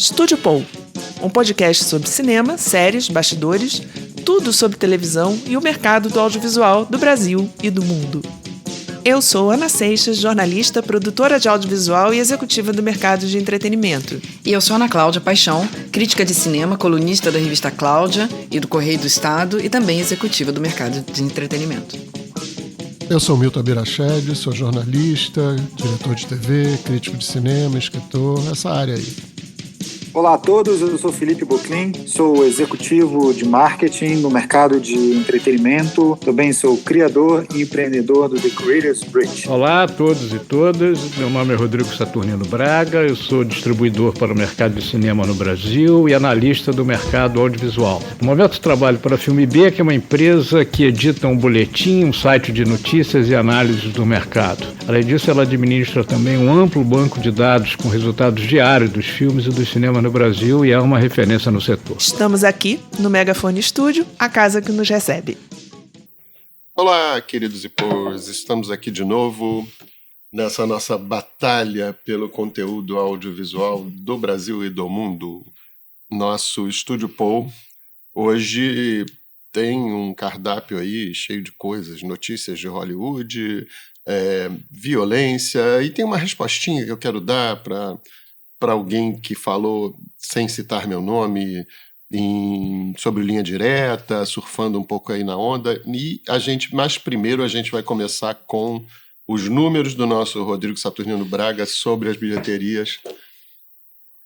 Estúdio Paul, um podcast sobre cinema, séries, bastidores, tudo sobre televisão e o mercado do audiovisual do Brasil e do mundo. Eu sou Ana Seixas, jornalista, produtora de audiovisual e executiva do mercado de entretenimento. E eu sou Ana Cláudia Paixão, crítica de cinema, colunista da revista Cláudia e do Correio do Estado e também executiva do mercado de entretenimento. Eu sou Milton Birachede, sou jornalista, diretor de TV, crítico de cinema, escritor, essa área aí. Olá a todos, eu sou Felipe Boclin, sou executivo de marketing no mercado de entretenimento, também sou criador e empreendedor do The Creators Bridge. Olá a todos e todas, meu nome é Rodrigo Saturnino Braga, eu sou distribuidor para o mercado de cinema no Brasil e analista do mercado audiovisual. No momento trabalho para a Filme B, que é uma empresa que edita um boletim, um site de notícias e análises do mercado. Além disso, ela administra também um amplo banco de dados com resultados diários dos filmes e do cinema no Brasil e é uma referência no setor. Estamos aqui no Megafone Estúdio, a casa que nos recebe. Olá, queridos e pôs, estamos aqui de novo nessa nossa batalha pelo conteúdo audiovisual do Brasil e do mundo. Nosso Estúdio Paul hoje tem um cardápio aí cheio de coisas, notícias de Hollywood, violência, e tem uma respostinha que eu quero dar para alguém que falou, sem citar meu nome, sobre linha direta, surfando um pouco aí na onda. Mas primeiro a gente vai começar com os números do nosso Rodrigo Saturnino Braga sobre as bilheterias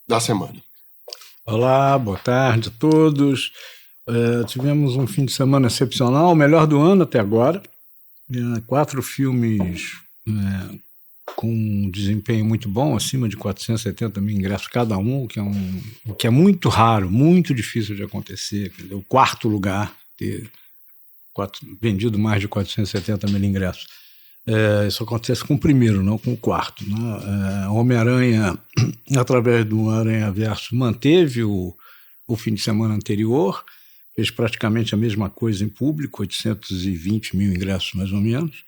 da semana. Olá, boa tarde a todos. Tivemos um fim de semana excepcional, o melhor do ano até agora. 4 filmes com um desempenho muito bom, acima de 470 mil ingressos cada um, o que é muito raro, muito difícil de acontecer. O quarto lugar ter vendido mais de 470 mil ingressos. Isso acontece com o primeiro, não com o quarto. Né? Homem-Aranha, através do Aranhaverso, manteve o fim de semana anterior, fez praticamente a mesma coisa em público, 820 mil ingressos mais ou menos.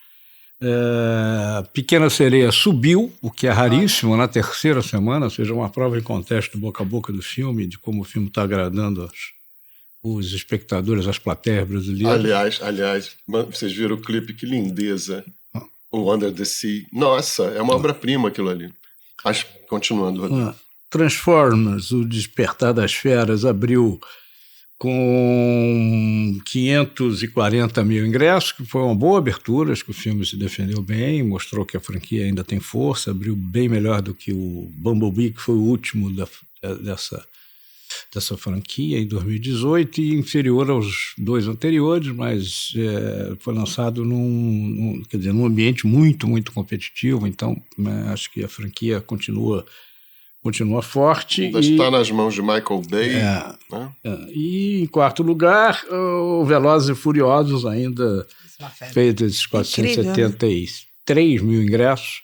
Pequena Sereia subiu, o que é raríssimo na terceira semana, ou seja, uma prova em contexto boca a boca do filme, de como o filme está agradando os espectadores, as plateias brasileiras. Aliás, vocês viram o clipe, que lindeza, o Under the Sea. Nossa, é uma obra-prima aquilo ali. Continuando, Rodrigo. Transformers, o Despertar das Feras, abriu com 540 mil ingressos, que foi uma boa abertura, acho que o filme se defendeu bem, mostrou que a franquia ainda tem força, abriu bem melhor do que o Bumblebee, que foi o último dessa franquia em 2018, e inferior aos 2 anteriores, mas foi lançado num ambiente muito, muito competitivo, então acho que a franquia continua forte. Ainda está nas mãos de Michael Bay. E em quarto lugar, o Velozes e Furiosos ainda fez esses 473 mil ingressos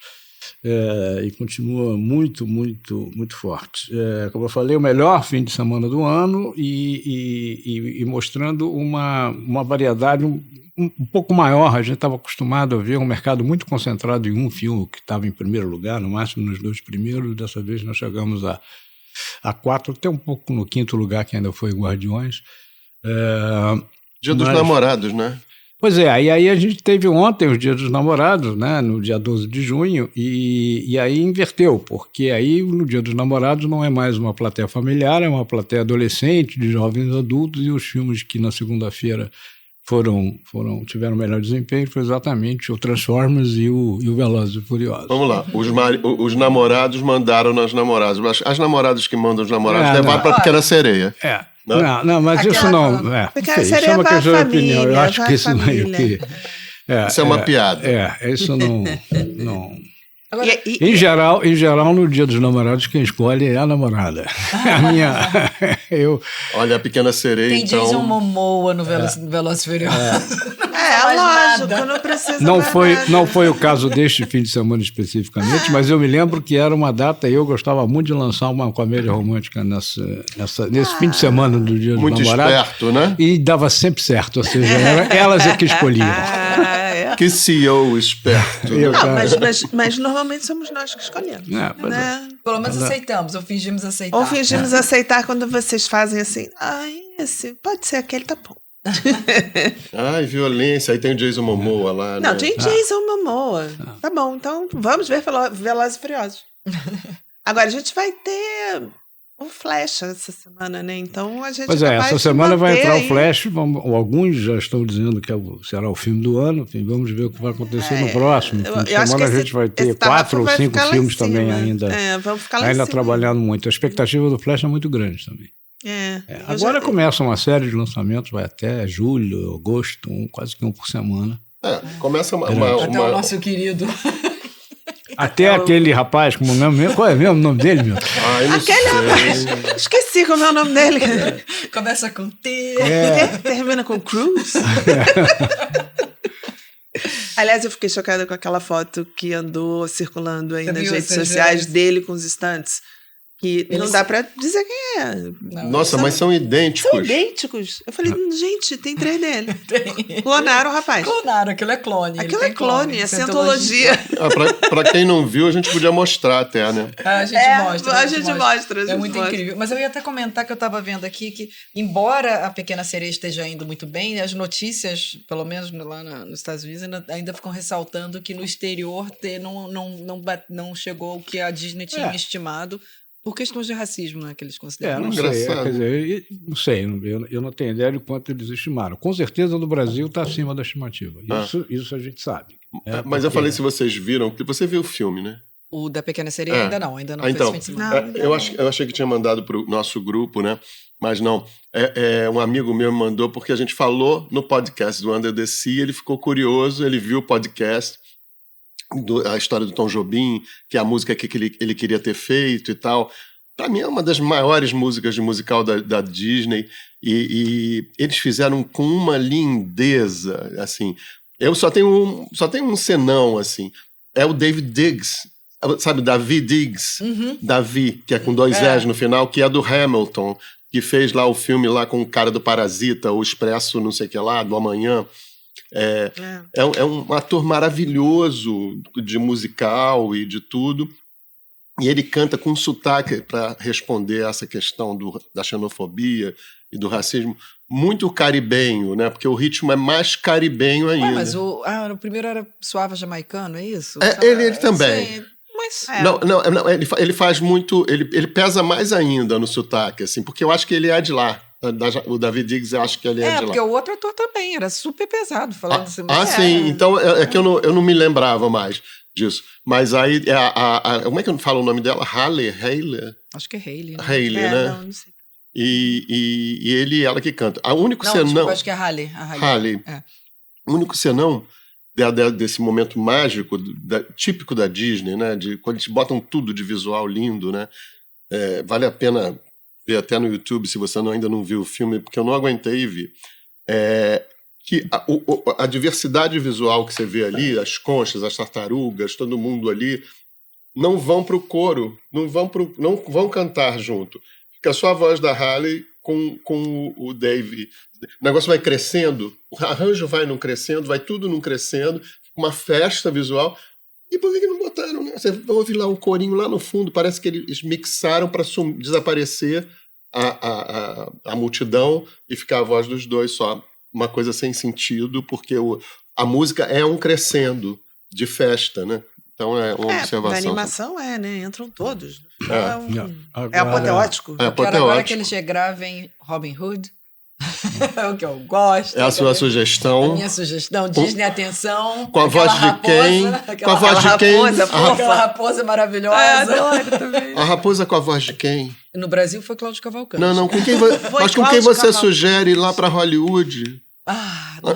e continua muito, muito, muito forte. Como eu falei, o melhor fim de semana do ano e mostrando uma variedade um pouco maior. A gente estava acostumado a ver um mercado muito concentrado em um filme que estava em primeiro lugar, no máximo nos 2 primeiros. Dessa vez nós chegamos a 4, até um pouco no 5º lugar, que ainda foi Guardiões. Dia dos Namorados, né? Pois é, e aí a gente teve ontem os Dias dos Namorados, né, no dia 12 de junho, e aí inverteu, porque aí no Dia dos Namorados não é mais uma plateia familiar, é uma plateia adolescente, de jovens adultos, e os filmes que na segunda-feira tiveram melhor desempenho foi exatamente o Transformers e o Velozes e Furiosos. Vamos lá, os namorados mandaram nas namoradas, as namoradas que mandam os namorados levaram para a Pequena Sereia. Não, mas isso não... Isso é uma questão de opinião, eu acho que isso não é o que... Isso é uma piada. Isso não... Em geral, no Dia dos Namorados, quem escolhe é a namorada. Olha, a Pequena Sereia, tem então... Tem Jason Momoa no Velozes e Furiosos. Lógico, não precisa não foi o caso deste fim de semana especificamente, mas eu me lembro que era uma data e eu gostava muito de lançar uma comédia romântica nesse fim de semana do Dia dos Namorados. Muito esperto, né? E dava sempre certo, ou seja, elas é que escolhiam. Que CEO esperto. Eu, cara. Mas normalmente somos nós que escolhemos. Pois Né? Pelo menos aceitamos, ou fingimos aceitar. Ou fingimos aceitar quando vocês fazem assim. Esse pode ser aquele, tá bom. Ai, violência. Aí tem o Jason Momoa lá, né? Não, tem Jason Momoa. Tá bom, então vamos ver Velozes e Furiosos. Agora, a gente vai ter o Flash essa semana, né? Então a gente Pois é, essa semana vai entrar o Flash. Alguns já estão dizendo que será o filme do ano. Enfim, vamos ver o que vai acontecer no próximo. Fim de semana a gente vai ter 4 ou 5 filmes também ainda. Vamos ficar lá ainda em cima. trabalhando muito. A expectativa do Flash é muito grande também. Agora começa uma série de lançamentos, vai até julho, agosto, quase que um por semana. Começa Até o nosso querido. Até aquele rapaz, como qual é mesmo o nome dele, meu? Aquele rapaz, esqueci como é o nome dele. Começa com T. Termina com Cruz. Aliás, eu fiquei chocada com aquela foto que andou circulando aí nas redes sociais dele com os estantes. Que não dá pra dizer quem é. Nossa, mas são idênticos. São idênticos. Eu falei, gente, tem 3 dele. Tem. Clonaram o rapaz. Clonaram, aquilo é clone. Aquilo é clone, é cientologia. Pra quem não viu, a gente podia mostrar até, né? A gente mostra. É muito incrível. Mas eu ia até comentar que eu estava vendo aqui que, embora a Pequena Sereia esteja indo muito bem, as notícias, pelo menos lá nos Estados Unidos, ainda ficam ressaltando que no exterior não chegou o que a Disney tinha estimado. Por questões de racismo, né, que eles consideram. Não sei, quer dizer, não sei, eu não tenho ideia de quanto eles estimaram. Com certeza no Brasil está acima da estimativa. Isso a gente sabe. Mas eu falei se vocês viram, porque você viu o filme, né? O da Pequena Sereia ainda não foi então, esse fim de semana. Eu achei que tinha mandado para o nosso grupo, né? Mas não, um amigo meu me mandou porque a gente falou no podcast do Under the Sea, ele ficou curioso, ele viu o podcast, a história do Tom Jobim, que é a música que ele queria ter feito e tal. Para mim é uma das maiores músicas de musical da Disney e eles fizeram com uma lindeza, assim. Eu só tenho um senão, assim. É o David Diggs, sabe, David Diggs, Davi, que é com 2 S no final, que é do Hamilton, que fez lá o filme lá com o cara do Parasita, o Expresso não sei o que lá, do Amanhã. É um ator maravilhoso de musical e de tudo, e ele canta com sotaque para responder essa questão da xenofobia e do racismo, muito caribenho, né? Porque o ritmo é mais caribenho ainda. Mas o primeiro era suave jamaicano, é isso? Ele também. Sim, mas... Não, ele faz muito, ele pesa mais ainda no sotaque, assim, porque eu acho que ele é de lá. O David Diggs, eu acho que ele é de lá. Porque o outro ator também era super pesado falando assim. Sim, então é que eu não me lembrava mais disso. Mas aí, como é que eu falo o nome dela? Hayley? Acho que é Hayley. Né? Hayley, né? Não sei. E ele e ela que canta. O único senão... Desculpa, acho que é Hayley. Hayley. O único senão desse momento mágico, típico da Disney, né? Quando eles botam tudo de visual lindo, né? Vale a pena ver até no YouTube, se você ainda não viu o filme, porque eu não aguentei ver. Que a diversidade visual que você vê ali, as conchas, as tartarugas, todo mundo ali, não vão para o coro, não vão cantar junto. Fica só a voz da Hayley com o Dave. O negócio vai crescendo, o arranjo vai crescendo, vai tudo crescendo, uma festa visual. E por que não botaram, né? Você ouve lá um corinho lá no fundo, parece que eles mixaram para desaparecer a multidão e ficar a voz dos dois só. Uma coisa sem sentido, porque a música é um crescendo de festa, né? Então é uma observação. Na animação né? Entram todos. Agora, é apoteótico. Agora que eles gravem Robin Hood, é o que eu gosto. É a sua sugestão. A minha sugestão, Disney, atenção. Com a voz de quem? Com a voz de quem? Aquela raposa maravilhosa. Adoro também. A raposa com a voz de quem? No Brasil foi Cláudio Cavalcante. Não, com quem, mas com quem você sugere ir lá para Hollywood? Não.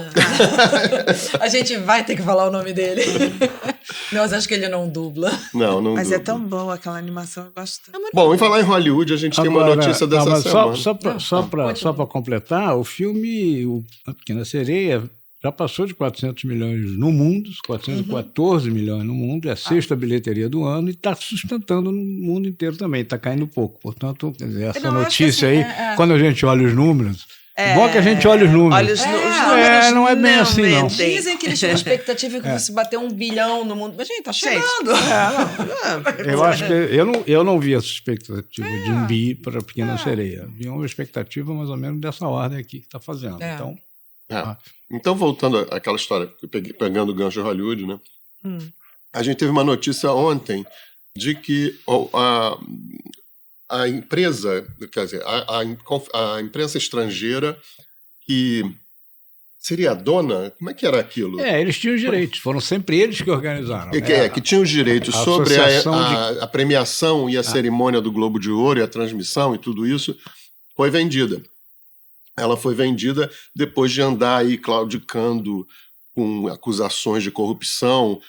A gente vai ter que falar o nome dele. Mas acho que ele não dubla. Não Mas dubla. é tão boa aquela animação, eu gosto tanto. Bom, em falar em Hollywood, a gente tem uma notícia dessa semana. Só para completar, o filme A Pequena Sereia já passou de 400 milhões no mundo, 414 milhões no mundo, é a 6ª bilheteria do ano e está sustentando no mundo inteiro também, está caindo pouco. Portanto, quer dizer, essa notícia aí, quando a gente olha os números, Bom que a gente olha os números. Olha os números. Não é bem assim, não. mentem. Dizem que eles tinham expectativa que fosse bater 1 bilhão no mundo. Mas, gente, tá chegando. Eu acho que eu não vi essa expectativa de 1 bi para a Pequena Sereia. Vi uma expectativa mais ou menos dessa ordem aqui que está fazendo. Então, Então, voltando àquela história, pegando o gancho de Hollywood, né? A gente teve uma notícia ontem de que a empresa, quer dizer, a imprensa estrangeira que seria a dona, como é que era aquilo? eles tinham os direitos, foram sempre eles que organizaram. Que tinham os direitos a sobre associação a premiação e a cerimônia do Globo de Ouro e a transmissão e tudo isso, foi vendida. Ela foi vendida depois de andar aí claudicando com acusações de corrupção,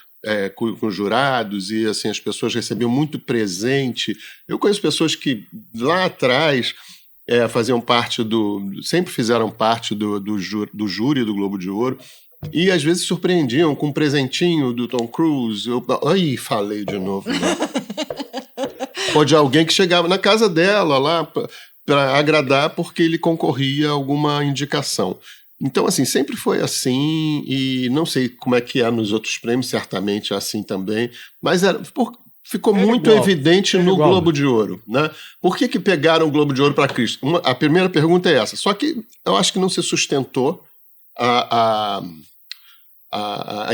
com jurados, e assim, as pessoas recebiam muito presente. Eu conheço pessoas que lá atrás sempre fizeram parte do júri do Globo de Ouro, e às vezes surpreendiam com um presentinho do Tom Cruise. Falei de novo. Né? Ou de alguém que chegava na casa dela lá para agradar porque ele concorria a alguma indicação. Então, assim, sempre foi assim, e não sei como é que é nos outros prêmios, certamente é assim também, mas ficou muito evidente no Globo de Ouro, né? Por que pegaram o Globo de Ouro para Cristo? A primeira pergunta é essa, só que eu acho que não se sustentou a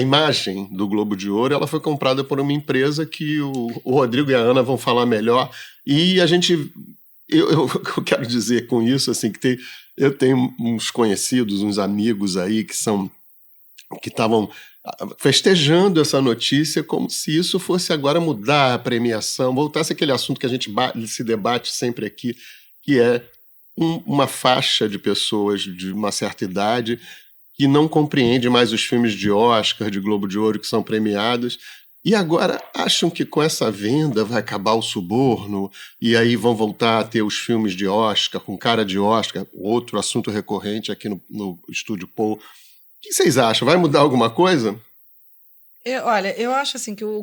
imagem do Globo de Ouro. Ela foi comprada por uma empresa que o Rodrigo e a Ana vão falar melhor, e a gente... Eu quero dizer com isso, assim, que eu tenho uns conhecidos, uns amigos aí que estavam festejando essa notícia como se isso fosse agora mudar a premiação, voltasse aquele assunto que a gente se debate sempre aqui, que é uma faixa de pessoas de uma certa idade que não compreende mais os filmes de Oscar, de Globo de Ouro que são premiados, e agora acham que com essa venda vai acabar o suborno, e aí vão voltar a ter os filmes de Oscar, com cara de Oscar, outro assunto recorrente aqui no Estúdio Paul. O que vocês acham? Vai mudar alguma coisa? Olha, eu acho assim que o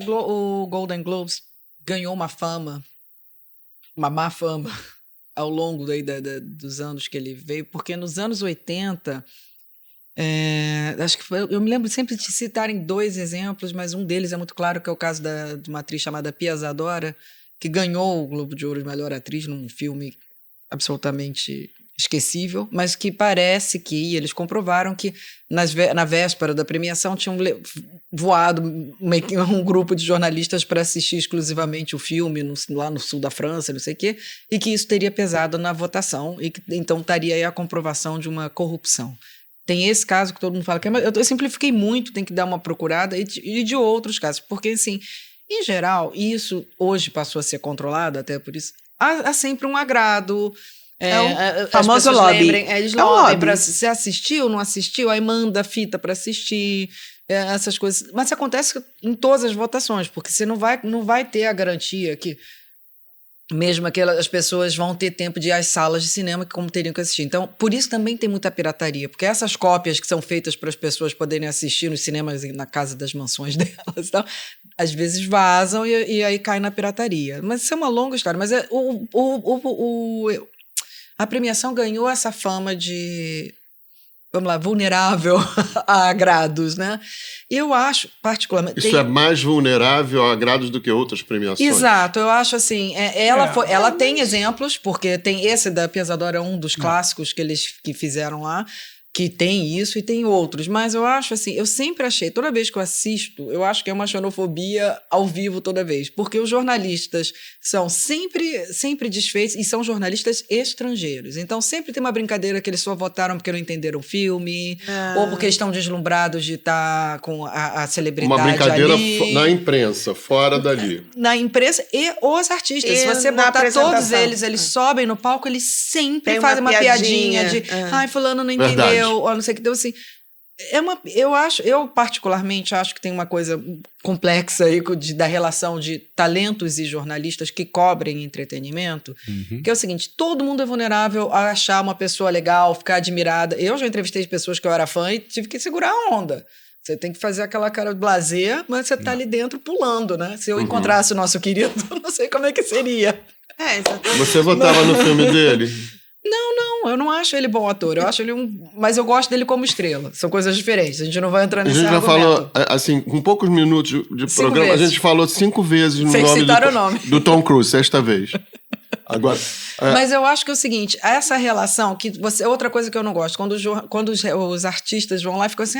Golden Globes ganhou uma má fama, ao longo dos anos que ele veio, porque nos anos 80... acho que eu me lembro sempre de citarem 2 exemplos, mas um deles é muito claro, que é o caso de uma atriz chamada Pia Zadora, que ganhou o Globo de Ouro de melhor atriz num filme absolutamente esquecível, mas que parece que eles comprovaram que na véspera da premiação tinham voado um grupo de jornalistas para assistir exclusivamente o filme lá no sul da França, não sei o quê, e que isso teria pesado na votação, e que então estaria aí a comprovação de uma corrupção. Tem esse caso que todo mundo fala, eu simplifiquei muito, tem que dar uma procurada, e de outros casos, porque, assim, em geral, isso hoje passou a ser controlado, até por isso, há sempre um agrado. O famoso lobby. Eles lobby para se assistiu, não assistiu, aí manda fita para assistir, essas coisas. Mas acontece em todas as votações, porque você não vai ter a garantia que mesmo as pessoas vão ter tempo de ir às salas de cinema como teriam que assistir. Então, por isso também tem muita pirataria, porque essas cópias que são feitas para as pessoas poderem assistir nos cinemas na casa das mansões delas, então, às vezes vazam e aí cai na pirataria. Mas isso é uma longa história. Mas a premiação ganhou essa fama de, vamos lá, vulnerável a agrados, né? Eu acho, particularmente... Isso é mais vulnerável a agrados do que outras premiações. Exato, eu acho assim, ela tem exemplos, porque tem esse da Pia Zadora, é um dos clássicos que fizeram lá, que tem isso e tem outros, mas eu acho assim, eu sempre achei, toda vez que eu assisto, eu acho que é uma xenofobia ao vivo toda vez, porque os jornalistas são sempre desfeitos, e são jornalistas estrangeiros, então sempre tem uma brincadeira que eles só votaram porque não entenderam o filme, ou porque estão deslumbrados de estar com a celebridade ali. Uma brincadeira na imprensa, fora dali. Na imprensa e os artistas, se você botar todos eles sobem no palco, eles sempre fazem uma piadinha de ai, fulano não entendeu. Verdade. Ou não sei o que deu, assim. Eu particularmente acho que tem uma coisa complexa aí da relação de talentos e jornalistas que cobrem entretenimento, que é o seguinte: todo mundo é vulnerável a achar uma pessoa legal, ficar admirada. Eu já entrevistei pessoas que eu era fã e tive que segurar a onda. Você tem que fazer aquela cara de blasé, mas você tá ali dentro pulando, né? Se eu encontrasse o nosso querido, não sei como é que seria. Exatamente. Você votava no filme dele? Não, Não, eu não acho ele bom ator. Eu acho ele mas eu gosto dele como estrela. São coisas diferentes. A gente não vai entrar nesse argumento. A gente já falou, assim, com poucos minutos de programa, vezes. A gente falou 5 vezes no Sem nome citar o nome. do Tom Cruise, 6ª vez. Agora... Mas eu acho que é o seguinte, essa relação, outra coisa que eu não gosto, quando os artistas vão lá e ficam assim,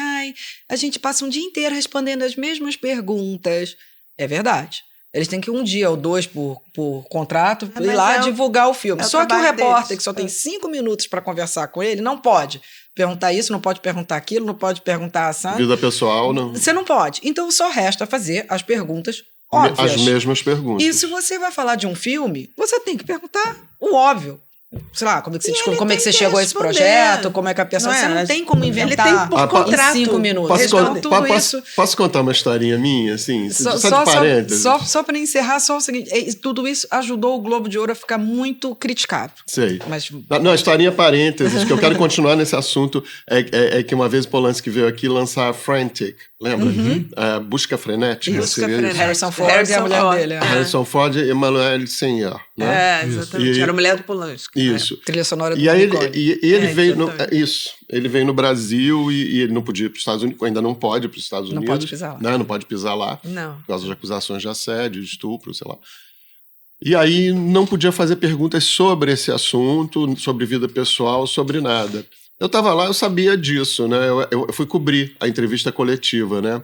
a gente passa um dia inteiro respondendo as mesmas perguntas. É verdade. Eles têm que ir 1 dia ou 2 por contrato ir lá divulgar o filme. Só que o repórter, que só tem 5 minutos para conversar com ele, não pode perguntar isso, não pode perguntar aquilo, não pode perguntar, sabe? Vida pessoal, não. Você não pode. Então só resta fazer as perguntas óbvias. As mesmas perguntas. E se você vai falar de um filme, você tem que perguntar o óbvio. Sei lá, como é que você descobriu, como é que você chegou a esse projeto, como é que a pessoa... Você não tem como inventar ele tem por contrato. em 5 minutos. Posso contar uma historinha minha, assim? Só de parênteses. Só para encerrar, só o seguinte, tudo isso ajudou o Globo de Ouro a ficar muito criticado. Sei. Mas... Não, historinha parênteses, que eu quero continuar nesse assunto, é que uma vez o Polanski veio aqui lançar Frantic, lembra? Busca Frenética. Harrison Ford e a mulher dele. Harrison Ford e Emmanuelle Seigner. Né? Exatamente. Era a mulher do Polanski. Isso. Trilha sonora do E aí ele veio ele veio no Brasil e ele não podia ir para os Estados Unidos, ainda não pode ir para os Estados Unidos. Não pode pisar lá. Não pode pisar lá. Não. Por causa de acusações de assédio, de estupro, sei lá. E aí não podia fazer perguntas sobre esse assunto, sobre vida pessoal, sobre nada. Eu estava lá, eu sabia disso, né? Eu fui cobrir a entrevista coletiva, né? Aí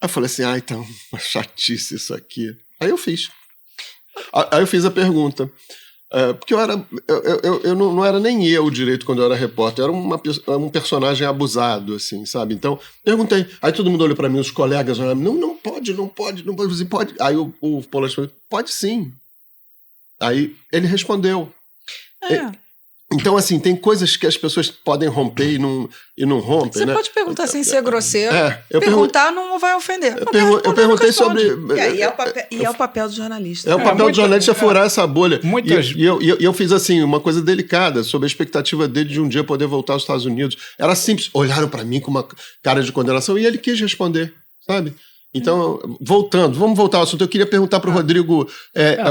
eu falei assim, então, uma chatice isso aqui. Aí eu fiz. Aí eu fiz a pergunta. Porque eu não era nem eu direito quando eu era repórter, eu era um personagem abusado, assim, sabe? Então, perguntei. Aí todo mundo olhou para mim, os colegas olharam, não pode. Você pode. Aí o Polanski falou, pode sim. Aí ele respondeu. Então, assim, tem coisas que as pessoas podem romper e não rompem, Você né? pode perguntar sem ser grosseiro. Eu Perguntar não vai ofender. Eu perguntei sobre... E é o papel do jornalista. É o papel do jornalista furar essa bolha. E eu fiz, assim, uma coisa delicada sobre a expectativa dele de um dia poder voltar aos Estados Unidos. Era simples. Olharam para mim com uma cara de condenação e ele quis responder, sabe? Então, vamos voltar ao assunto. Eu queria perguntar para o Rodrigo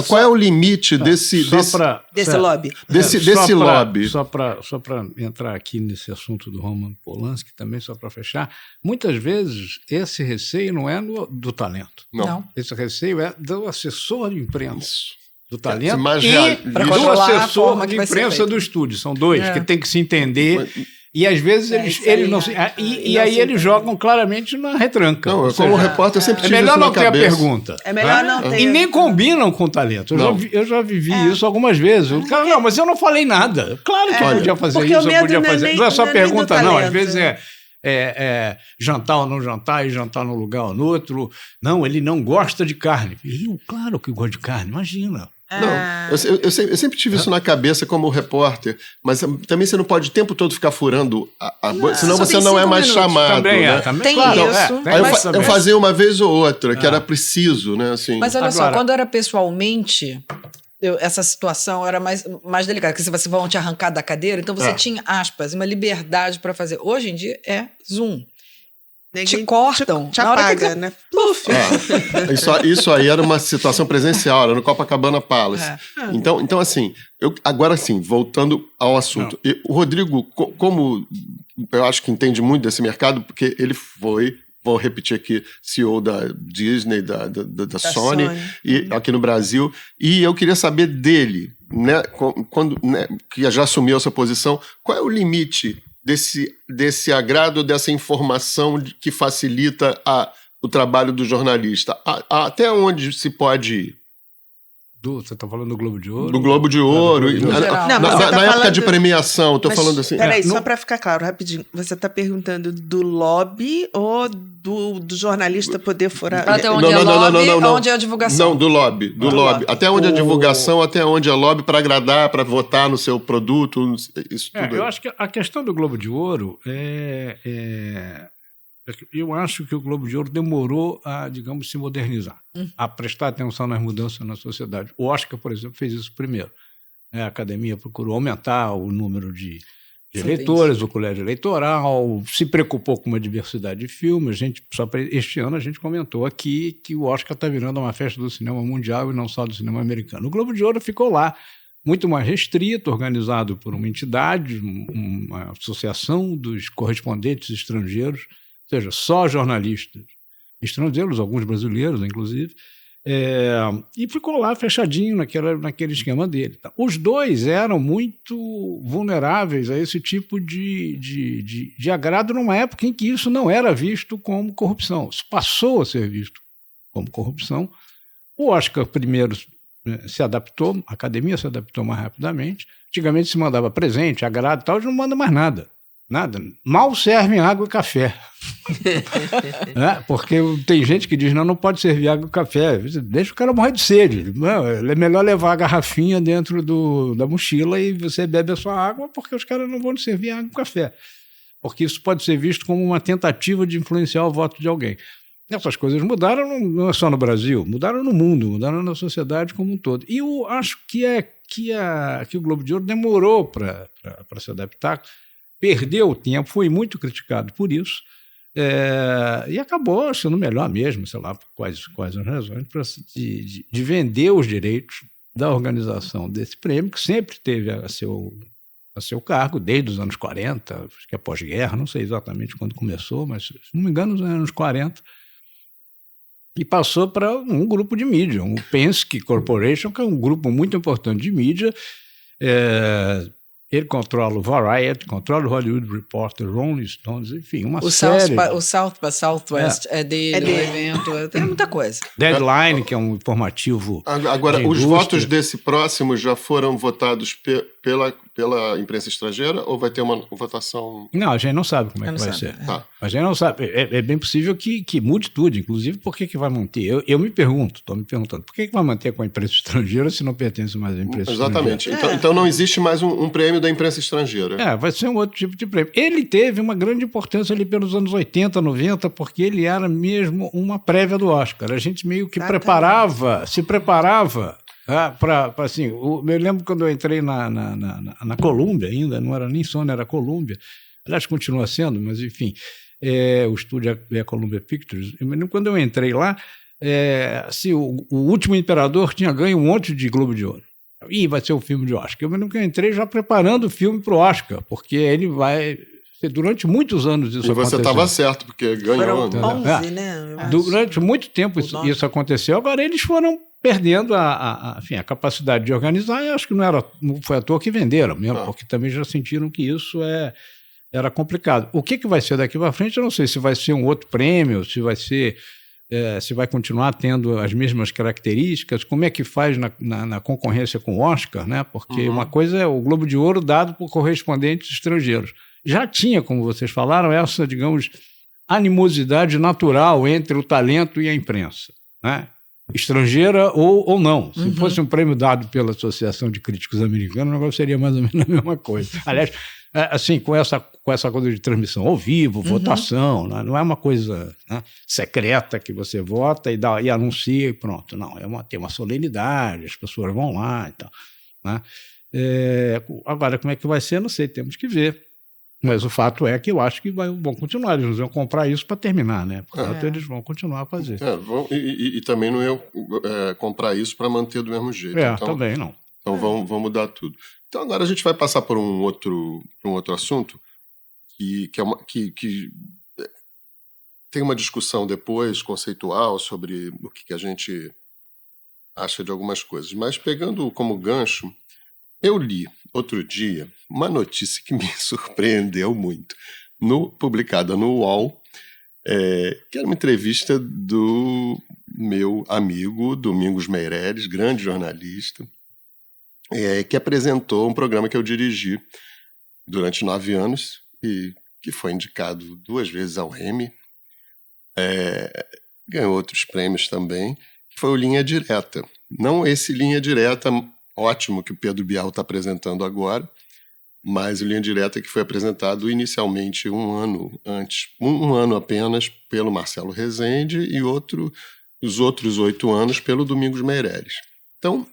qual é o limite desse lobby. Desse lobby. Só para entrar aqui nesse assunto do Roman Polanski também, só para fechar, muitas vezes esse receio não é do talento. Não. Esse receio é do assessor de imprensa. Do talento e do assessor de imprensa do estúdio. São dois que tem que se entender... E às vezes eles não se... E aí eles jogam claramente na retranca. Não, como repórter eu sempre tive melhor isso não na ter cabeça. a pergunta. É melhor não ter. E nem combinam com o talento. Eu já vivi isso algumas vezes. O cara, não, mas eu não falei nada. Claro que eu podia fazer isso, eu podia fazer. Não é só pergunta, não. Às vezes jantar ou não jantar, e jantar num lugar ou no outro. Não, ele não gosta de carne. Claro que gosta de carne, imagina. Não, eu sempre tive isso na cabeça como repórter, mas também você não pode o tempo todo ficar furando a bolha, senão você não é mais chamado. Também né? Tem claro, isso. Aí eu fazia uma vez ou outra, que era preciso, né? Assim. Mas olha só, quando era pessoalmente, essa situação era mais delicada, porque se vão te arrancar da cadeira, então você tinha, aspas, uma liberdade para fazer. Hoje em dia é Zoom. Te cortam. Te apaga, né? Isso aí era uma situação presencial, era no Copacabana Palace. Então assim, agora sim, voltando ao assunto. O Rodrigo, como eu acho que entende muito desse mercado, porque ele foi, vou repetir aqui, CEO da Disney, da Sony, e aqui no Brasil, e eu queria saber dele, né, que já assumiu essa posição, qual é o limite desse agrado, dessa informação que facilita o trabalho do jornalista? Até onde se pode ir? Você está falando do Globo de Ouro? Do Globo de Ouro. Na época de premiação, estou falando assim... Peraí, só para ficar claro, rapidinho. Você está perguntando do lobby ou do jornalista poder furar... Até onde é lobby, onde é a divulgação? Não, do lobby. Até onde é a divulgação, até onde é lobby para agradar, para votar no seu produto, isso tudo. Eu acho que a questão do Globo de Ouro eu acho que o Globo de Ouro demorou a, digamos, se modernizar, a prestar atenção nas mudanças na sociedade. O Oscar, por exemplo, fez isso primeiro. A academia procurou aumentar o número de eleitores, o colégio eleitoral, se preocupou com uma diversidade de filmes. Este ano a gente comentou aqui que o Oscar está virando uma festa do cinema mundial e não só do cinema americano. O Globo de Ouro ficou lá muito mais restrito, organizado por uma entidade, uma associação dos correspondentes estrangeiros, ou seja, só jornalistas estrangeiros, alguns brasileiros, inclusive, e ficou lá fechadinho naquele esquema dele. Os dois eram muito vulneráveis a esse tipo de agrado numa época em que isso não era visto como corrupção. Isso passou a ser visto como corrupção. O Oscar primeiro se adaptou, a academia se adaptou mais rapidamente. Antigamente se mandava presente, agrado e tal, hoje não manda mais nada. Nada. Mal servem água e café. Porque tem gente que diz, não pode servir água e café. Deixa o cara morrer de sede. Não, é melhor levar a garrafinha dentro da mochila e você bebe a sua água, porque os caras não vão te servir água e café. Porque isso pode ser visto como uma tentativa de influenciar o voto de alguém. Essas coisas mudaram não é só no Brasil, mudaram no mundo, mudaram na sociedade como um todo. E eu acho que o Globo de Ouro demorou para se adaptar, perdeu o tempo, foi muito criticado por isso, e acabou sendo melhor mesmo, sei lá, por quais as razões, de vender os direitos da organização desse prêmio, que sempre teve a seu cargo, desde os anos 40, acho que é pós-guerra, não sei exatamente quando começou, mas, se não me engano, nos anos 40, e passou para um grupo de mídia, o Penske Corporation, que é um grupo muito importante de mídia. Ele controla o Variety, controla o Hollywood Reporter, Rolling Stones, enfim, uma série. O South by Southwest é dele, o evento, tem muita coisa. Deadline, que é um informativo. Agora, os votos desse próximo já foram votados pela imprensa estrangeira ou vai ter uma votação? Não, a gente não sabe como é que vai ser. Tá. A gente não sabe. É bem possível que mude tudo, inclusive por que vai manter. Eu me pergunto, estou me perguntando, por que vai manter com a imprensa estrangeira se não pertence mais à imprensa Exatamente. estrangeira? Então não existe mais um prêmio da imprensa estrangeira. Vai ser um outro tipo de prêmio. Ele teve uma grande importância ali pelos anos 80, 90, porque ele era mesmo uma prévia do Oscar. A gente meio que se preparava para assim. Eu lembro quando eu entrei na Columbia ainda, não era nem Sony, era Columbia. Aliás, continua sendo, mas enfim, o estúdio é a Columbia Pictures. Eu me lembro quando eu entrei lá, assim, o Último Imperador tinha ganho um monte de Globo de Ouro. Vai ser o filme de Oscar. Eu me lembro que eu entrei já preparando o filme para o Oscar, porque ele vai ser durante muitos anos isso aconteceu. E você estava certo, porque ganhou. Foram 11, né? Durante muito tempo isso aconteceu. Agora eles foram perdendo a capacidade de organizar, e acho que não foi à toa que venderam mesmo, porque também já sentiram que isso era complicado. O que vai ser daqui para frente, eu não sei se vai ser um outro prêmio, se vai ser... se vai continuar tendo as mesmas características, como é que faz na concorrência com o Oscar, né? Porque uma coisa é o Globo de Ouro dado por correspondentes estrangeiros. Já tinha, como vocês falaram, essa, digamos, animosidade natural entre o talento e a imprensa, né? Estrangeira ou não. Se fosse um prêmio dado pela Associação de Críticos Americanos, o negócio seria mais ou menos a mesma coisa. Aliás, assim, com essa coisa de transmissão ao vivo, votação, não é uma coisa, né, secreta que você vota e anuncia e pronto. Não, tem uma solenidade, as pessoas vão lá e tal, né? Agora, como é que vai ser, não sei, temos que ver. Mas o fato é que eu acho que vão continuar, eles vão comprar isso para terminar, né? Portanto, eles vão continuar a fazer. E também não iam comprar isso para manter do mesmo jeito. Então, também não. Então vão mudar tudo. Então agora a gente vai passar por um outro assunto que tem uma discussão depois conceitual sobre o que a gente acha de algumas coisas. Mas pegando como gancho, eu li outro dia uma notícia que me surpreendeu muito, publicada no UOL, que era uma entrevista do meu amigo Domingos Meirelles, grande jornalista, que apresentou um programa que eu dirigi durante 9 anos e que foi indicado 2 vezes ao Emmy, ganhou outros prêmios também, que foi o Linha Direta. Não esse Linha Direta ótimo que o Pedro Bial está apresentando agora, mas o Linha Direta que foi apresentado inicialmente um ano antes, um ano apenas pelo Marcelo Rezende e os outros 8 anos pelo Domingos Meirelles. Então,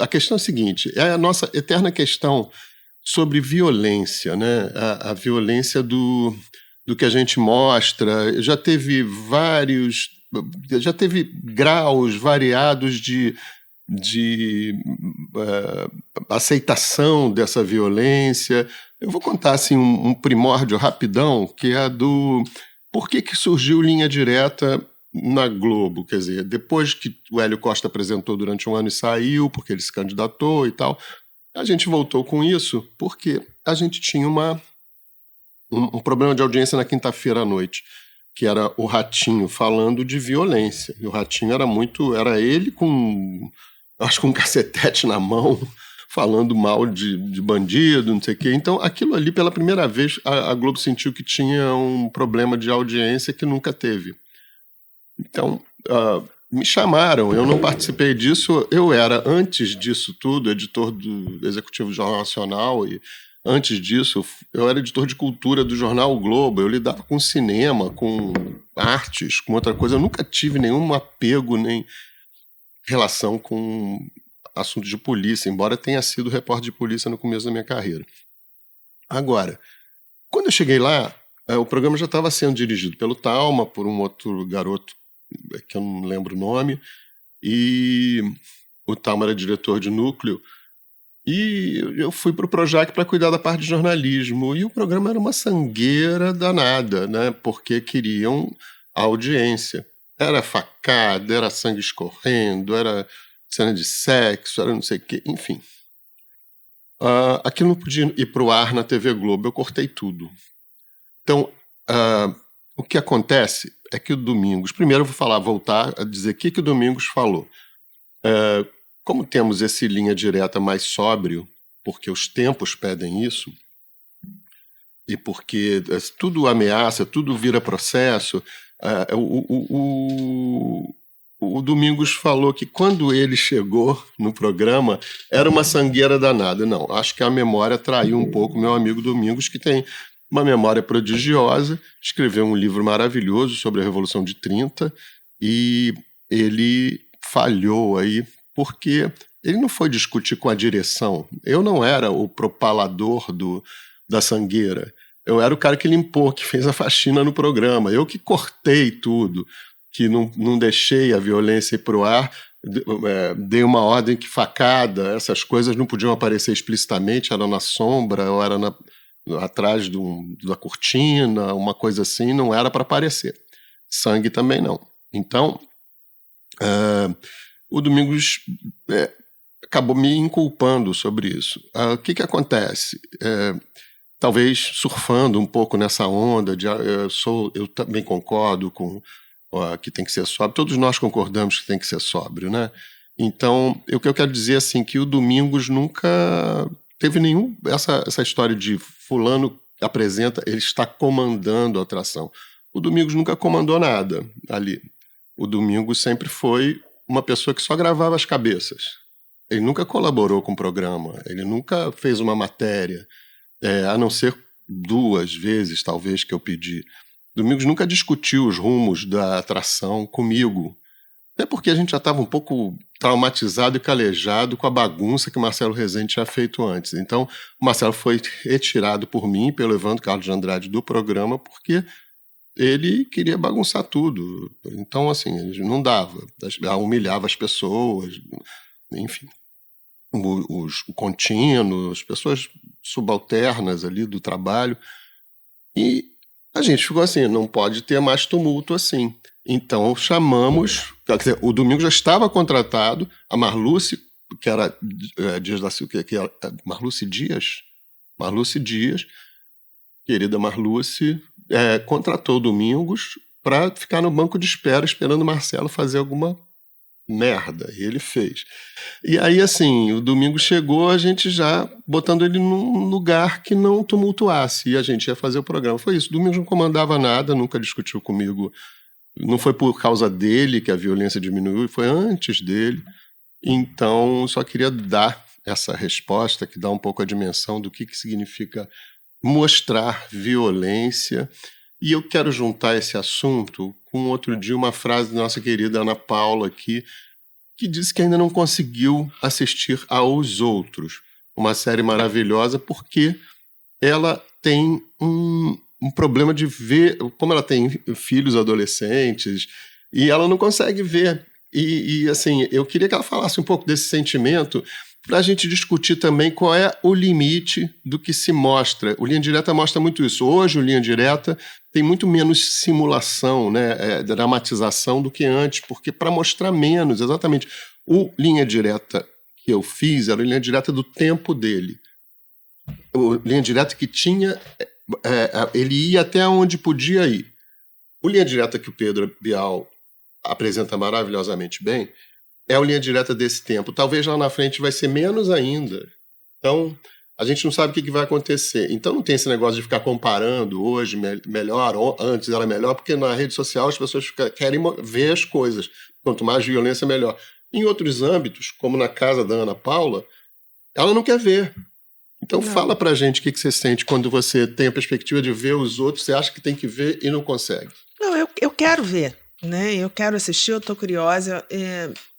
a questão é a seguinte, é a nossa eterna questão sobre violência, né? A violência do que a gente mostra. Já teve graus variados de aceitação dessa violência. Eu vou contar assim, um primórdio rapidão, que é do por que surgiu Linha Direta na Globo. Quer dizer, depois que o Hélio Costa apresentou durante um ano e saiu, porque ele se candidatou e tal, a gente voltou com isso porque a gente tinha um problema de audiência na quinta-feira à noite, que era o Ratinho falando de violência. E o Ratinho era ele com, acho que um cacetete na mão, falando mal de bandido, não sei o quê. Então, aquilo ali, pela primeira vez, a Globo sentiu que tinha um problema de audiência que nunca teve. Então, me chamaram, eu não participei disso, eu era, antes disso tudo, editor do Executivo do Jornal Nacional, e antes disso, eu era editor de cultura do jornal O Globo, eu lidava com cinema, com artes, com outra coisa, eu nunca tive nenhum apego, nem relação com assuntos de polícia, embora tenha sido repórter de polícia no começo da minha carreira. Agora, quando eu cheguei lá, o programa já estava sendo dirigido pelo Talma, por um outro garoto, que eu não lembro o nome, e o Talma era diretor de núcleo, e eu fui para o Projac para cuidar da parte de jornalismo, e o programa era uma sangueira danada, né, porque queriam a audiência. Era facada, era sangue escorrendo, era cena de sexo, era não sei o quê, enfim. Aquilo não podia ir para o ar na TV Globo, eu cortei tudo. Então, o que acontece é que o Domingos... Primeiro eu vou voltar a dizer o que o Domingos falou. Como temos esse Linha Direta mais sóbrio, porque os tempos pedem isso, e porque tudo ameaça, tudo vira processo, o Domingos falou que quando ele chegou no programa era uma sangueira danada. Não, acho que a memória traiu um pouco meu amigo Domingos, que tem uma memória prodigiosa, escreveu um livro maravilhoso sobre a Revolução de 30, e ele falhou aí porque ele não foi discutir com a direção. Eu não era o propalador da sangueira. Eu era o cara que limpou, que fez a faxina no programa. Eu que cortei tudo, que não deixei a violência ir para o ar, dei uma ordem que facada, essas coisas não podiam aparecer explicitamente, era na sombra, ou era atrás da cortina, uma coisa assim, não era para aparecer. Sangue também não. Então, o Domingos acabou me inculpando sobre isso. O que acontece? Talvez surfando um pouco nessa onda, eu também concordo com que tem que ser sóbrio, todos nós concordamos que tem que ser sóbrio, né? Então, o que eu quero dizer assim, que o Domingos nunca teve essa história de fulano apresenta, ele está comandando a atração. O Domingos nunca comandou nada ali. O Domingos sempre foi uma pessoa que só gravava as cabeças. Ele nunca colaborou com o programa, ele nunca fez uma matéria, a não ser 2 vezes, talvez, que eu pedi. Domingos nunca discutiu os rumos da atração comigo, até porque a gente já estava um pouco traumatizado e calejado com a bagunça que o Marcelo Rezende tinha feito antes. Então, o Marcelo foi retirado por mim, pelo Evandro Carlos de Andrade, do programa, porque ele queria bagunçar tudo. Então, assim, ele não dava, humilhava as pessoas, enfim. O contínuo, as pessoas subalternas ali do trabalho. E a gente ficou assim, não pode ter mais tumulto assim. Então chamamos, quer dizer, o Domingos já estava contratado, a Marluce, que era Dias da Silva, que era Marluce Dias, querida Marluce, contratou o Domingos para ficar no banco de espera esperando o Marcelo fazer alguma merda, e ele fez. E aí, assim, o Domingos chegou, a gente já botando ele num lugar que não tumultuasse, e a gente ia fazer o programa. Foi isso, o Domingos não comandava nada, nunca discutiu comigo, não foi por causa dele que a violência diminuiu, foi antes dele. Então, só queria dar essa resposta, que dá um pouco a dimensão do que significa mostrar violência. E eu quero juntar esse assunto com outro dia uma frase da nossa querida Ana Paula aqui, que disse que ainda não conseguiu assistir a Os Outros, uma série maravilhosa, porque ela tem um problema de ver, como ela tem filhos adolescentes, e ela não consegue ver E assim, eu queria que ela falasse um pouco desse sentimento para a gente discutir também qual é o limite do que se mostra. O Linha Direta mostra muito isso. Hoje, o Linha Direta tem muito menos simulação, né, dramatização do que antes, porque para mostrar menos, exatamente. O Linha Direta que eu fiz era o Linha Direta do tempo dele. O Linha Direta que tinha... ele ia até onde podia ir. O Linha Direta que o Pedro Bial apresenta maravilhosamente bem é o Linha Direta desse tempo. Talvez lá na frente vai ser menos ainda. Então, a gente não sabe o que vai acontecer. Então, não tem esse negócio de ficar comparando hoje melhor, ou antes era melhor, porque na rede social as pessoas querem ver as coisas. Quanto mais violência, melhor. Em outros âmbitos, como na casa da Ana Paula, ela não quer ver. Então, fala pra gente o que você sente quando você tem a perspectiva de ver os outros, você acha que tem que ver e não consegue. Não, eu quero ver. Né? Eu quero assistir, eu estou curiosa,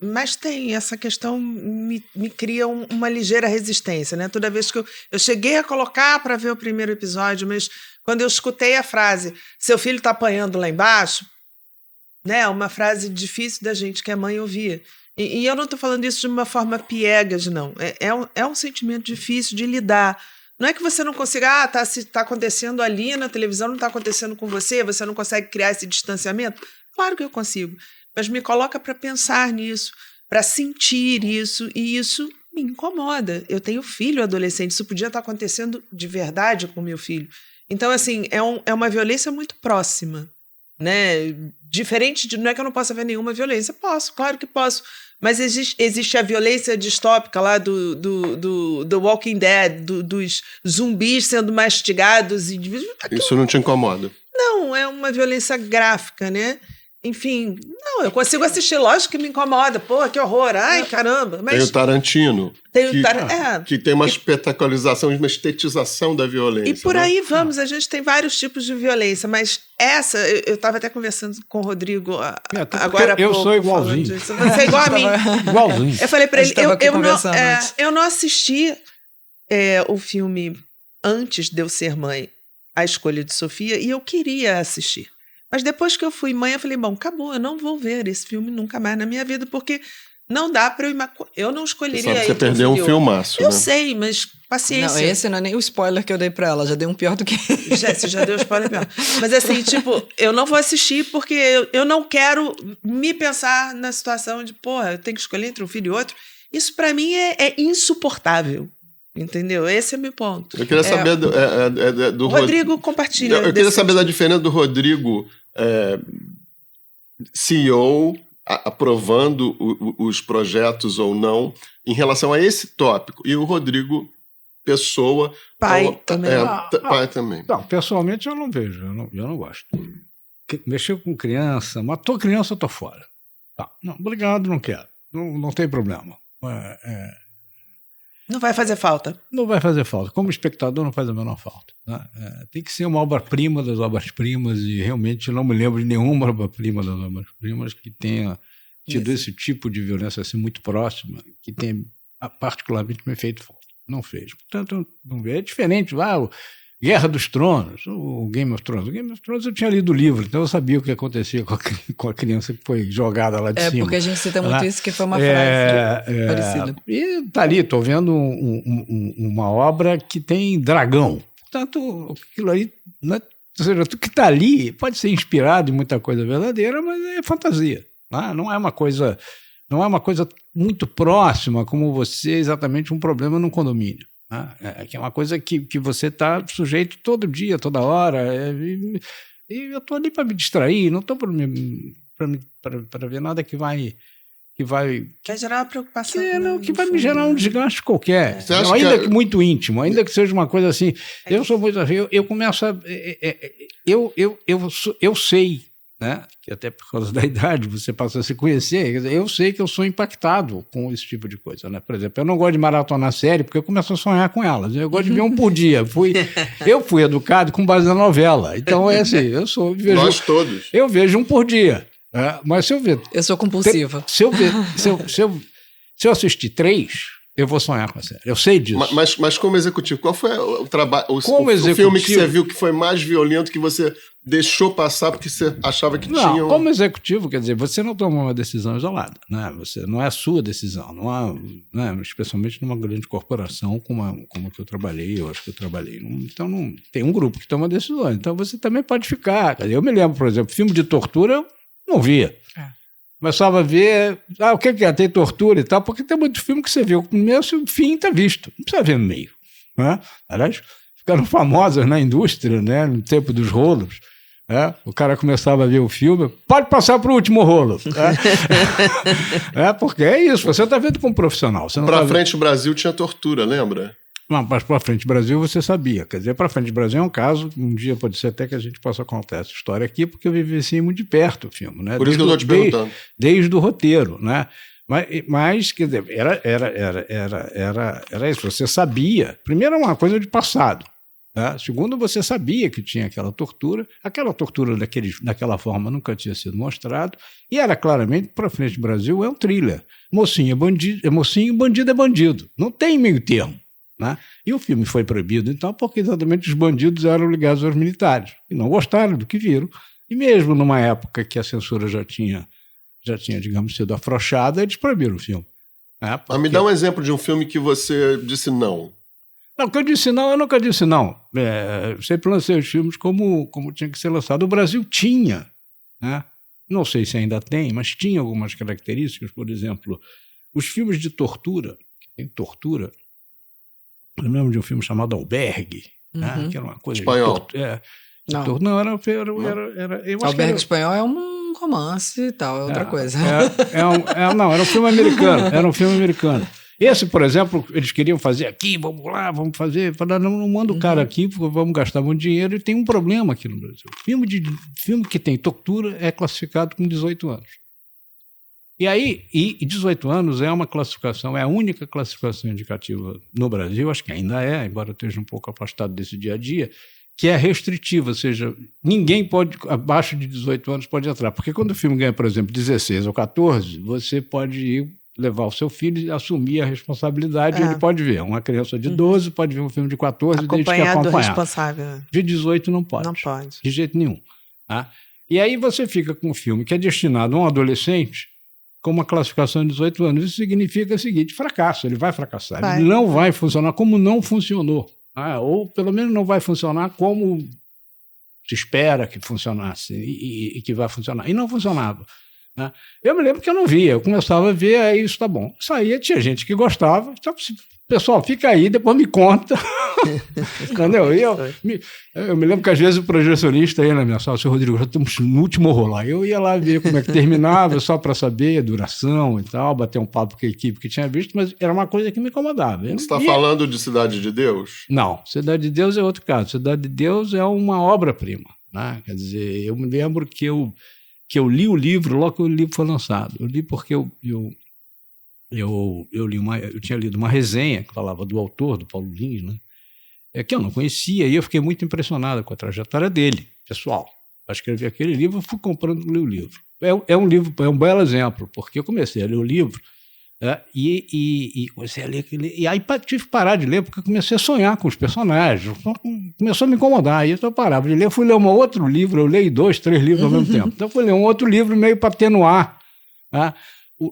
mas tem essa questão, me cria uma ligeira resistência, né? Toda vez que eu cheguei a colocar para ver o primeiro episódio, mas quando eu escutei a frase, seu filho está apanhando lá embaixo, né? Uma frase difícil da gente que é mãe ouvir. E eu não estou falando isso de uma forma piegas, não. É um sentimento difícil de lidar. Não é que você não consiga, tá acontecendo ali na televisão, não está acontecendo com você não consegue criar esse distanciamento. Claro que eu consigo, mas me coloca para pensar nisso, para sentir isso, e isso me incomoda. Eu tenho filho adolescente, isso podia estar acontecendo de verdade com meu filho. Então, assim, é uma violência muito próxima, né? Diferente de... Não é que eu não possa ver nenhuma violência, posso, claro que posso, mas existe a violência distópica lá do Walking Dead, dos zumbis sendo mastigados. Isso não te incomoda? Não, é uma violência gráfica, né? Enfim, não, eu consigo assistir, lógico que me incomoda. Pô, que horror, ai, caramba. Mas tem o Tarantino, que tem uma espetacularização, uma estetização da violência. E por aí vamos, a gente tem vários tipos de violência, mas essa, eu estava até conversando com o Rodrigo agora há pouco. Eu sou igualzinho. Você é igual a mim. Igualzinho. Eu falei para ele, eu não assisti o filme antes de eu ser mãe, A Escolha de Sofia, e eu queria assistir. Mas depois que eu fui mãe, eu falei, bom, acabou, eu não vou ver esse filme nunca mais na minha vida, porque não dá para eu não escolheria. Você perdeu um filmaço, eu sei, mas paciência. Não, esse não é nem o spoiler que eu dei para ela, já dei um pior do que... Você já deu spoiler pior. Mas assim, tipo, eu não vou assistir porque eu não quero me pensar na situação de, porra, eu tenho que escolher entre um filho e outro. Isso para mim é insuportável. Entendeu? Esse é o meu ponto. Eu queria saber do Rodrigo compartilha. Eu queria saber da diferença do Rodrigo, CEO, aprovando os projetos ou não, em relação a esse tópico. E o Rodrigo, pessoa... Pai também. Pai também. Não, pessoalmente eu não vejo, eu não gosto. Mexer com criança, matou criança, eu tô fora. Tá, não, obrigado, não quero. Não tem problema. Não vai fazer falta. Não vai fazer falta. Como espectador, não faz a menor falta. Né? Tem que ser uma obra-prima das obras-primas, e realmente não me lembro de nenhuma obra-prima das obras-primas que tenha tido esse tipo de violência assim muito próxima, que tenha particularmente me feito falta. Não fez. Portanto, não vejo. É diferente. Guerra dos Tronos, o Game of Thrones. O Game of Thrones eu tinha lido o livro, então eu sabia o que acontecia com a criança que foi jogada lá de cima. Porque a gente cita muito isso, que foi uma frase parecida. E tá ali, estou vendo uma obra que tem dragão. Portanto, aquilo aí, né? Ou seja, tudo que está ali pode ser inspirado em muita coisa verdadeira, mas é fantasia. Né? Não é uma coisa muito próxima como você exatamente um problema num condomínio. Que é uma coisa que você está sujeito todo dia, toda hora, e eu estou ali para me distrair, não estou para ver nada que vai gerar uma preocupação. Que vai me gerar um desgaste qualquer. Ainda que muito íntimo, ainda que seja uma coisa assim. Eu sou muito assim, eu começo a... Eu sei, né, que até por causa da idade você passa a se conhecer, eu sei que eu sou impactado com esse tipo de coisa, né? Por exemplo, eu não gosto de maratonar série porque eu começo a sonhar com elas, eu gosto de ver um por dia. Eu fui educado com base na novela, então é assim, nós todos. Eu vejo um por dia, mas se eu ver... Eu sou compulsiva. Se eu assistir 3... eu vou sonhar com a série. Eu sei disso. Mas como executivo, qual foi o trabalho, o filme que você viu que foi mais violento, que você deixou passar porque você achava que Não, tinha... como executivo, quer dizer, você não tomou uma decisão isolada, né? Você, não é a sua decisão, não há, né? Especialmente numa grande corporação como a que eu trabalhei, eu acho que eu trabalhei. Então, não, tem um grupo que toma decisões, então você também pode ficar. Quer dizer, eu me lembro, por exemplo, filme de tortura eu não via. Começava a ver, o que é? Tem tortura e tal, porque tem muito filme que você vê o começo e o fim está visto, não precisa ver no meio. Né? Aliás, ficaram famosas na indústria, né? No tempo dos rolos. O cara começava a ver o filme, pode passar para o último rolo. Porque é isso, você está vendo como profissional. Para frente o Brasil tinha tortura, lembra? Não, mas para frente Brasil você sabia. Quer dizer, para frente Brasil é um caso, um dia pode ser até que a gente possa contar essa história aqui, porque eu vivi muito de perto o filme. Né? Por isso que eu estou te perguntando. Desde o roteiro, né? Mas, quer dizer, era isso, você sabia. Primeiro, é uma coisa de passado. Segundo, você sabia que tinha aquela tortura daquela forma nunca tinha sido mostrado, e era claramente, para frente Brasil, é um thriller. Mocinho é mocinho, bandido é bandido. Não tem meio termo. Né? E o filme foi proibido, então, porque exatamente os bandidos eram ligados aos militares, e não gostaram do que viram. E mesmo numa época que a censura já tinha, digamos, sido afrouxada, eles proibiram o filme. Mas me dá um exemplo de um filme que você disse não. Não, que eu disse não, eu nunca disse não. Sempre lancei os filmes como tinha que ser lançado. O Brasil tinha, né? Não sei se ainda tem, mas tinha algumas características. Por exemplo, os filmes de tortura, que tem tortura. Eu lembro de um filme chamado Albergue, né? Que era uma coisa... Espanhol. Não, era Albergue Espanhol é um romance e tal, é outra coisa. Não, era um filme americano. Esse, por exemplo, eles queriam fazer aqui, vamos lá, vamos fazer. Falaram, não manda o cara aqui, porque vamos gastar muito dinheiro. E tem um problema aqui no Brasil. Filme que tem tortura é classificado com 18 anos. E aí, 18 anos é uma classificação, é a única classificação indicativa no Brasil, acho que ainda é, embora eu esteja um pouco afastado desse dia a dia, que é restritiva, ou seja, ninguém pode, abaixo de 18 anos pode entrar. Porque quando o filme ganha, por exemplo, 16 ou 14, você pode ir levar o seu filho e assumir a responsabilidade, ele pode ver. Uma criança de 12 pode ver um filme de 14, desde que acompanhar. Do responsável. De 18 não pode. Não pode. De jeito nenhum. E aí você fica com um filme que é destinado a um adolescente com uma classificação de 18 anos. Isso significa o seguinte, fracasso, ele vai fracassar. Ele não vai funcionar como não funcionou. Ou pelo menos não vai funcionar como se espera que funcionasse e que vai funcionar. E não funcionava. Eu me lembro que eu não via, eu começava a ver, aí isso tá bom. Saía, tinha gente que gostava, então, pessoal, fica aí, depois me conta. Entendeu? Eu me lembro que às vezes o projecionista ia na minha sala, o senhor Rodrigo, já estamos no último rolar. Eu ia lá ver como é que terminava, só para saber a duração e tal, bater um papo com a equipe que tinha visto, mas era uma coisa que me incomodava. Você está falando de Cidade de Deus? Não, Cidade de Deus é outro caso. Cidade de Deus é uma obra-prima. Né? Quer dizer, eu me lembro que eu li o livro logo que o livro foi lançado. Eu li porque eu tinha lido uma resenha que falava do autor, do Paulo Lins, né? Que eu não conhecia, e eu fiquei muito impressionado com a trajetória dele, pessoal. Para escrever aquele livro, eu fui comprando e li o livro. É um livro, é um belo exemplo, porque eu comecei a ler o livro e comecei a ler aquele. E aí tive que parar de ler, porque eu comecei a sonhar com os personagens. Começou a me incomodar. Aí eu parava de ler, fui ler um outro livro, eu leio 2, 3 livros ao mesmo tempo. Então fui ler um outro livro meio para atenuar.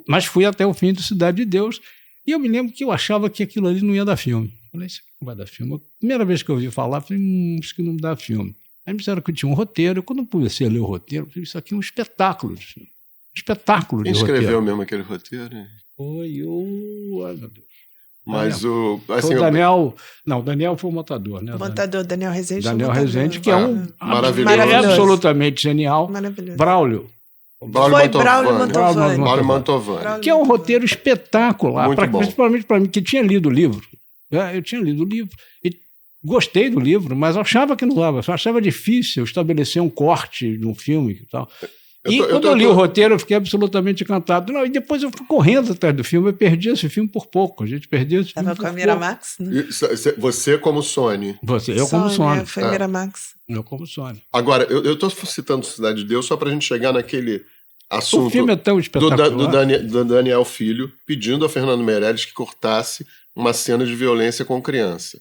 Mas fui até o fim do Cidade de Deus. E eu me lembro que eu achava que aquilo ali não ia dar filme. Eu falei, isso aqui não vai dar filme. A primeira vez que eu ouvi falar, eu falei, isso aqui não dá filme. Aí me disseram que tinha um roteiro. Quando eu comecei a ler o roteiro, eu falei, isso aqui é um espetáculo de filme. Espetáculo de roteiro. Quem escreveu mesmo aquele roteiro? Foi ai meu Deus. Mas Daniel. Assim, o Daniel. Não, o Daniel foi o montador, né? O montador, Daniel Rezende. Daniel Rezende, que é um maravilhoso. Absolutamente genial. Maravilhoso. Braulio. Braulio Mantovani. Que é um roteiro espetacular, principalmente para mim, que tinha lido o livro. Eu tinha lido o livro e gostei do livro, mas achava que não dava. Só achava difícil estabelecer um corte de um filme e tal. Quando eu li o roteiro, eu fiquei absolutamente encantado. E depois eu fui correndo atrás do filme, eu perdi esse filme por pouco. A gente perdeu esse filme. Estava com a Miramax, né? Você como Sony. Eu como Sony. Foi Miramax. Eu como Sony. Agora, eu estou citando Cidade de Deus só para a gente chegar naquele assunto. O filme é tão espetacular. Do Daniel Filho pedindo a Fernando Meirelles que cortasse uma cena de violência com criança.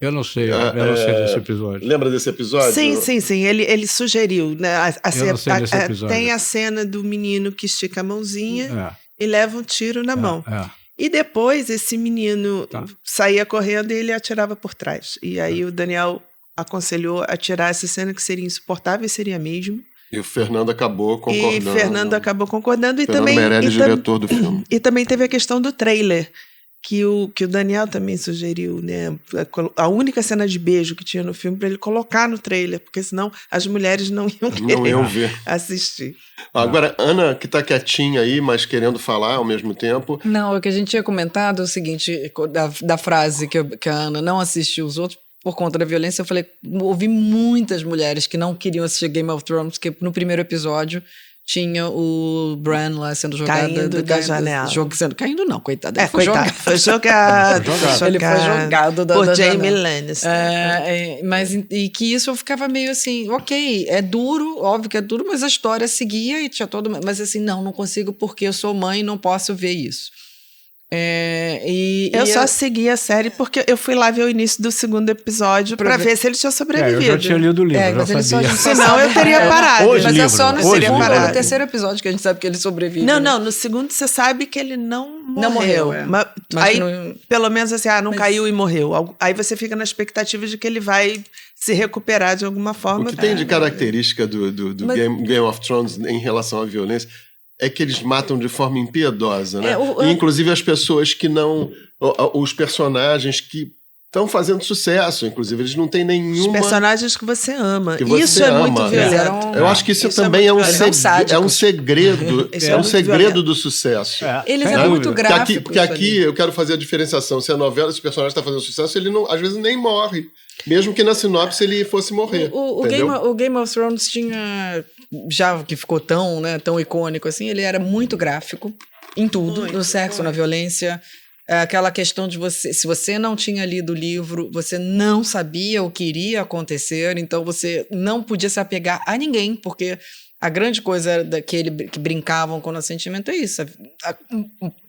Eu não sei desse episódio. Lembra desse episódio? Sim. Ele sugeriu, né? Eu não sei desse episódio. Tem a cena do menino que estica a mãozinha e leva um tiro na mão. E depois esse menino saía correndo e ele atirava por trás. E aí o Daniel aconselhou a tirar essa cena que seria insuportável, e seria mesmo. E o Fernando acabou concordando. E Fernando também, Meirelles, diretor do filme. E também teve a questão do trailer, que o Daniel também sugeriu, né? A única cena de beijo que tinha no filme para ele colocar no trailer, porque senão as mulheres não iam ver. Assistir. Agora, Ana, que está quietinha aí, mas querendo falar ao mesmo tempo. Não, o que a gente tinha comentado é o seguinte, da frase que a Ana não assistiu os outros por conta da violência. Eu falei, ouvi muitas mulheres que não queriam assistir Game of Thrones, porque no primeiro episódio tinha o Bran lá sendo jogado caindo da janela. Caindo não, coitado. Foi jogado. Ele foi jogado por Jaime janela. Lannister. Mas que isso eu ficava meio assim, ok, é duro, óbvio que é duro, mas a história seguia e tinha todo... Mas assim, não consigo porque eu sou mãe e não posso ver isso. Eu só segui a série porque eu fui lá ver o início do segundo episódio para ver se ele tinha sobrevivido. Eu já tinha lido o livro, já sabia. Senão eu teria parado. Mas é só no segundo ou no terceiro episódio que a gente sabe que ele sobrevive. Não, no segundo você sabe que ele não morreu. Mas aí, pelo menos assim, não caiu e morreu. Aí você fica na expectativa de que ele vai se recuperar de alguma forma. O que tem de característica do Game of Thrones em relação à violência é que eles matam de forma impiedosa, né? E, inclusive as pessoas que não... Os personagens que estão fazendo sucesso, inclusive, eles não têm nenhuma... Os personagens que você ama. Isso é muito violento. Eu acho que isso também é um segredo. É um segredo do sucesso. Eles são muito gráficos. Porque aqui eu quero fazer a diferenciação. Se a novela, se o personagem está fazendo sucesso, ele não, às vezes nem morre. Mesmo que na sinopse ele fosse morrer. O Game of Thrones tinha... Já que ficou tão icônico assim, ele era muito gráfico em tudo, no sexo, na violência. Aquela questão de se você não tinha lido o livro, você não sabia o que iria acontecer, então você não podia se apegar a ninguém, porque a grande coisa que brincavam com o sentimento é isso.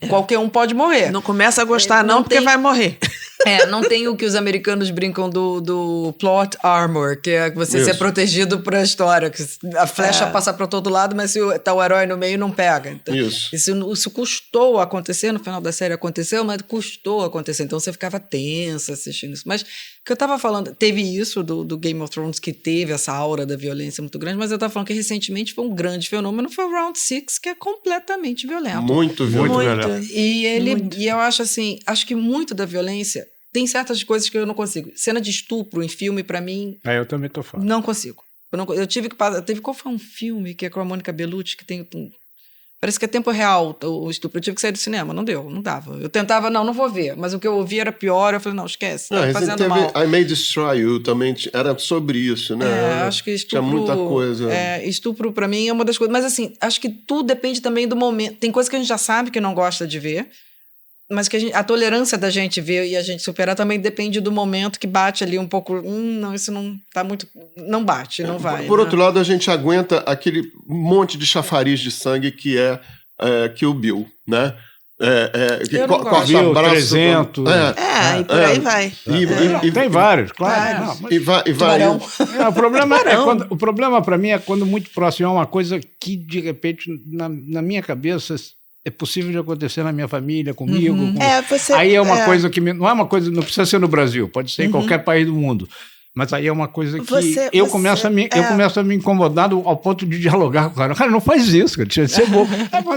Qualquer um pode morrer. Não começa a gostar porque vai morrer. Não tem o que os americanos brincam do plot armor, que é você ser protegido por a história, que a flecha passa para todo lado, mas se tá o herói no meio, não pega. Então, isso custou acontecer, no final da série aconteceu, mas custou acontecer, então você ficava tensa assistindo isso. Mas o que eu tava falando, teve isso do Game of Thrones, que teve essa aura da violência muito grande, mas eu tava falando que recentemente foi um grande fenômeno, foi o Round 6, que é completamente violento. Muito violento. E eu acho assim, acho que muito da violência tem certas coisas que eu não consigo. Cena de estupro em filme, pra mim... eu também tô falando. Não consigo. Eu tive que passar... Qual foi um filme que é com a Mônica Bellucci, que tem... Parece que é tempo real o estupro. Eu tive que sair do cinema. Não deu, não dava. Eu tentava, não vou ver. Mas o que eu ouvi era pior. Eu falei, não, esquece. Tá fazendo mal. I May Destroy You também era sobre isso, né? Acho que estupro... Tinha muita coisa. Estupro, pra mim, é uma das coisas. Mas assim, acho que tudo depende também do momento. Tem coisa que a gente já sabe que não gosta de ver, mas que a tolerância da gente ver e a gente superar também depende do momento que bate ali um pouco. Não, isso não tá muito... Não bate, não vai. Por outro lado, a gente aguenta aquele monte de chafariz de sangue que é Kill Bill, né? Corta Bill, 300... e por aí vai. Tem vários, claro. E vai. O problema para mim é quando muito próximo é uma coisa que, de repente, na minha cabeça... É possível de acontecer na minha família, comigo. Aí é uma coisa que... Não é uma coisa... Não precisa ser no Brasil. Pode ser em qualquer país do mundo. Mas aí é uma coisa que eu começo a me incomodar ao ponto de dialogar com o cara. Cara, não faz isso, cara. Tinha de ser bom.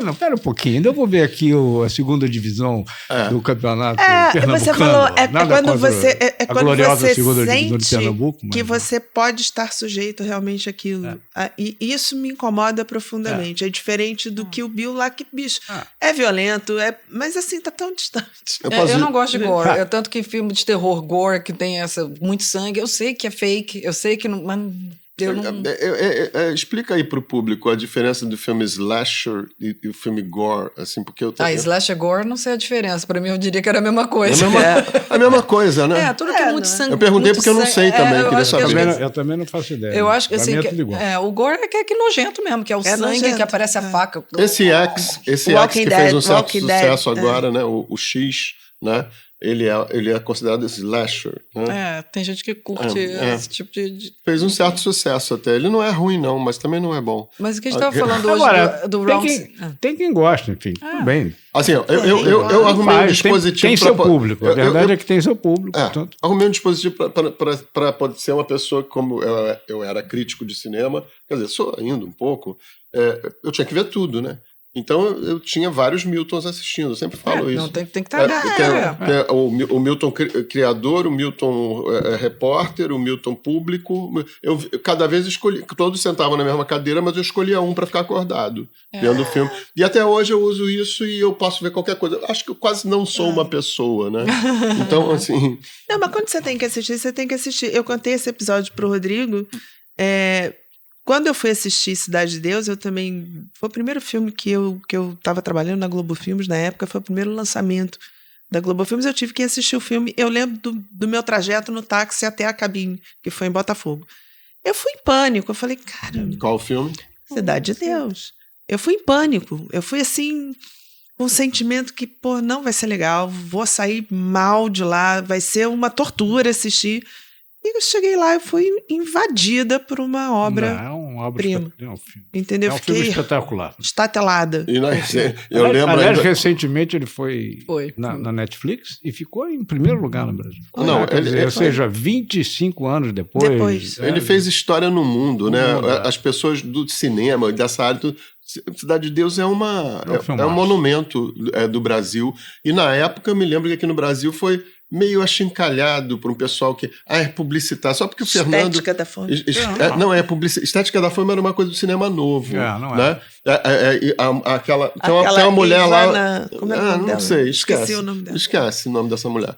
Não, pera um pouquinho. Ainda vou ver aqui a segunda divisão do campeonato pernambucano. Você falou, quando você segunda sente divisão de Pernambuco, que você pode estar sujeito realmente àquilo. E isso me incomoda profundamente. É diferente do que o Bill lá, que, bicho, é violento, mas assim, tá tão distante. Eu não gosto de gore. Tanto que filme de terror gore, que tem muito sangue, eu sei que é fake, eu sei que não... Mas eu não... Explica aí pro público a diferença do filme slasher e o filme gore, assim, porque eu... slasher gore, não sei a diferença. Pra mim, eu diria que era a mesma coisa. A mesma coisa, né? Tudo que é muito sangue. Eu perguntei porque eu não sei também, queria saber. Eu também não faço ideia. Eu acho que assim, o gore é que nojento mesmo, que é o sangue, nojento, que aparece a faca. Esse X que fez um certo sucesso agora, né? O X... né? Ele é considerado slasher, né? Tem gente que curte esse tipo de... Fez um certo sucesso até. Ele não é ruim, não, mas também não é bom. Mas o que a gente estava falando hoje Agora, do tem quem gosta, enfim, tudo bem. Assim, eu arrumei um dispositivo... Tem seu público, a verdade é que tem seu público. Arrumei um dispositivo para poder ser uma pessoa como eu era crítico de cinema, quer dizer, sou ainda um pouco, eu tinha que ver tudo, né? Então eu tinha vários Miltons assistindo, eu sempre falo isso. Não, tem que estar... O Milton criador, o Milton repórter, o Milton público. Eu cada vez escolhi, todos sentavam na mesma cadeira, mas eu escolhia um para ficar acordado vendo o filme. E até hoje eu uso isso e eu posso ver qualquer coisa. Acho que eu quase não sou uma pessoa, né? Então, assim... Não, mas quando você tem que assistir, você tem que assistir. Eu contei esse episódio pro Rodrigo. Quando eu fui assistir Cidade de Deus, eu também... Foi o primeiro filme que eu estava trabalhando na Globo Filmes, na época, foi o primeiro lançamento da Globo Filmes. Eu tive que assistir o filme. Eu lembro do meu trajeto no táxi até a cabine, que foi em Botafogo. Eu fui em pânico. Eu falei, cara... Qual filme? Cidade de Deus. Eu fui em pânico. Eu fui, assim, com um sentimento que, não vai ser legal, vou sair mal de lá, vai ser uma tortura assistir... E eu cheguei lá e fui invadida por uma obra prima. Entendeu? É um filme espetacular. Estatelada. Eu lembro aliás, recentemente ele foi. Na Netflix e ficou em primeiro lugar no Brasil. Ou seja, 25 anos depois. Ele fez história no mundo, né? As pessoas do cinema, dessa área... Cidade de Deus é um monumento do Brasil. E na época eu me lembro que aqui no Brasil foi meio achincalhado por um pessoal que é publicitário. Só porque o Fernando... Estética da Fome. Estética da Fome era uma coisa do cinema novo. Não né? Tem uma mulher lá... Como é o nome dela? Não sei, Esqueci o nome dela. Esquece o nome dessa mulher.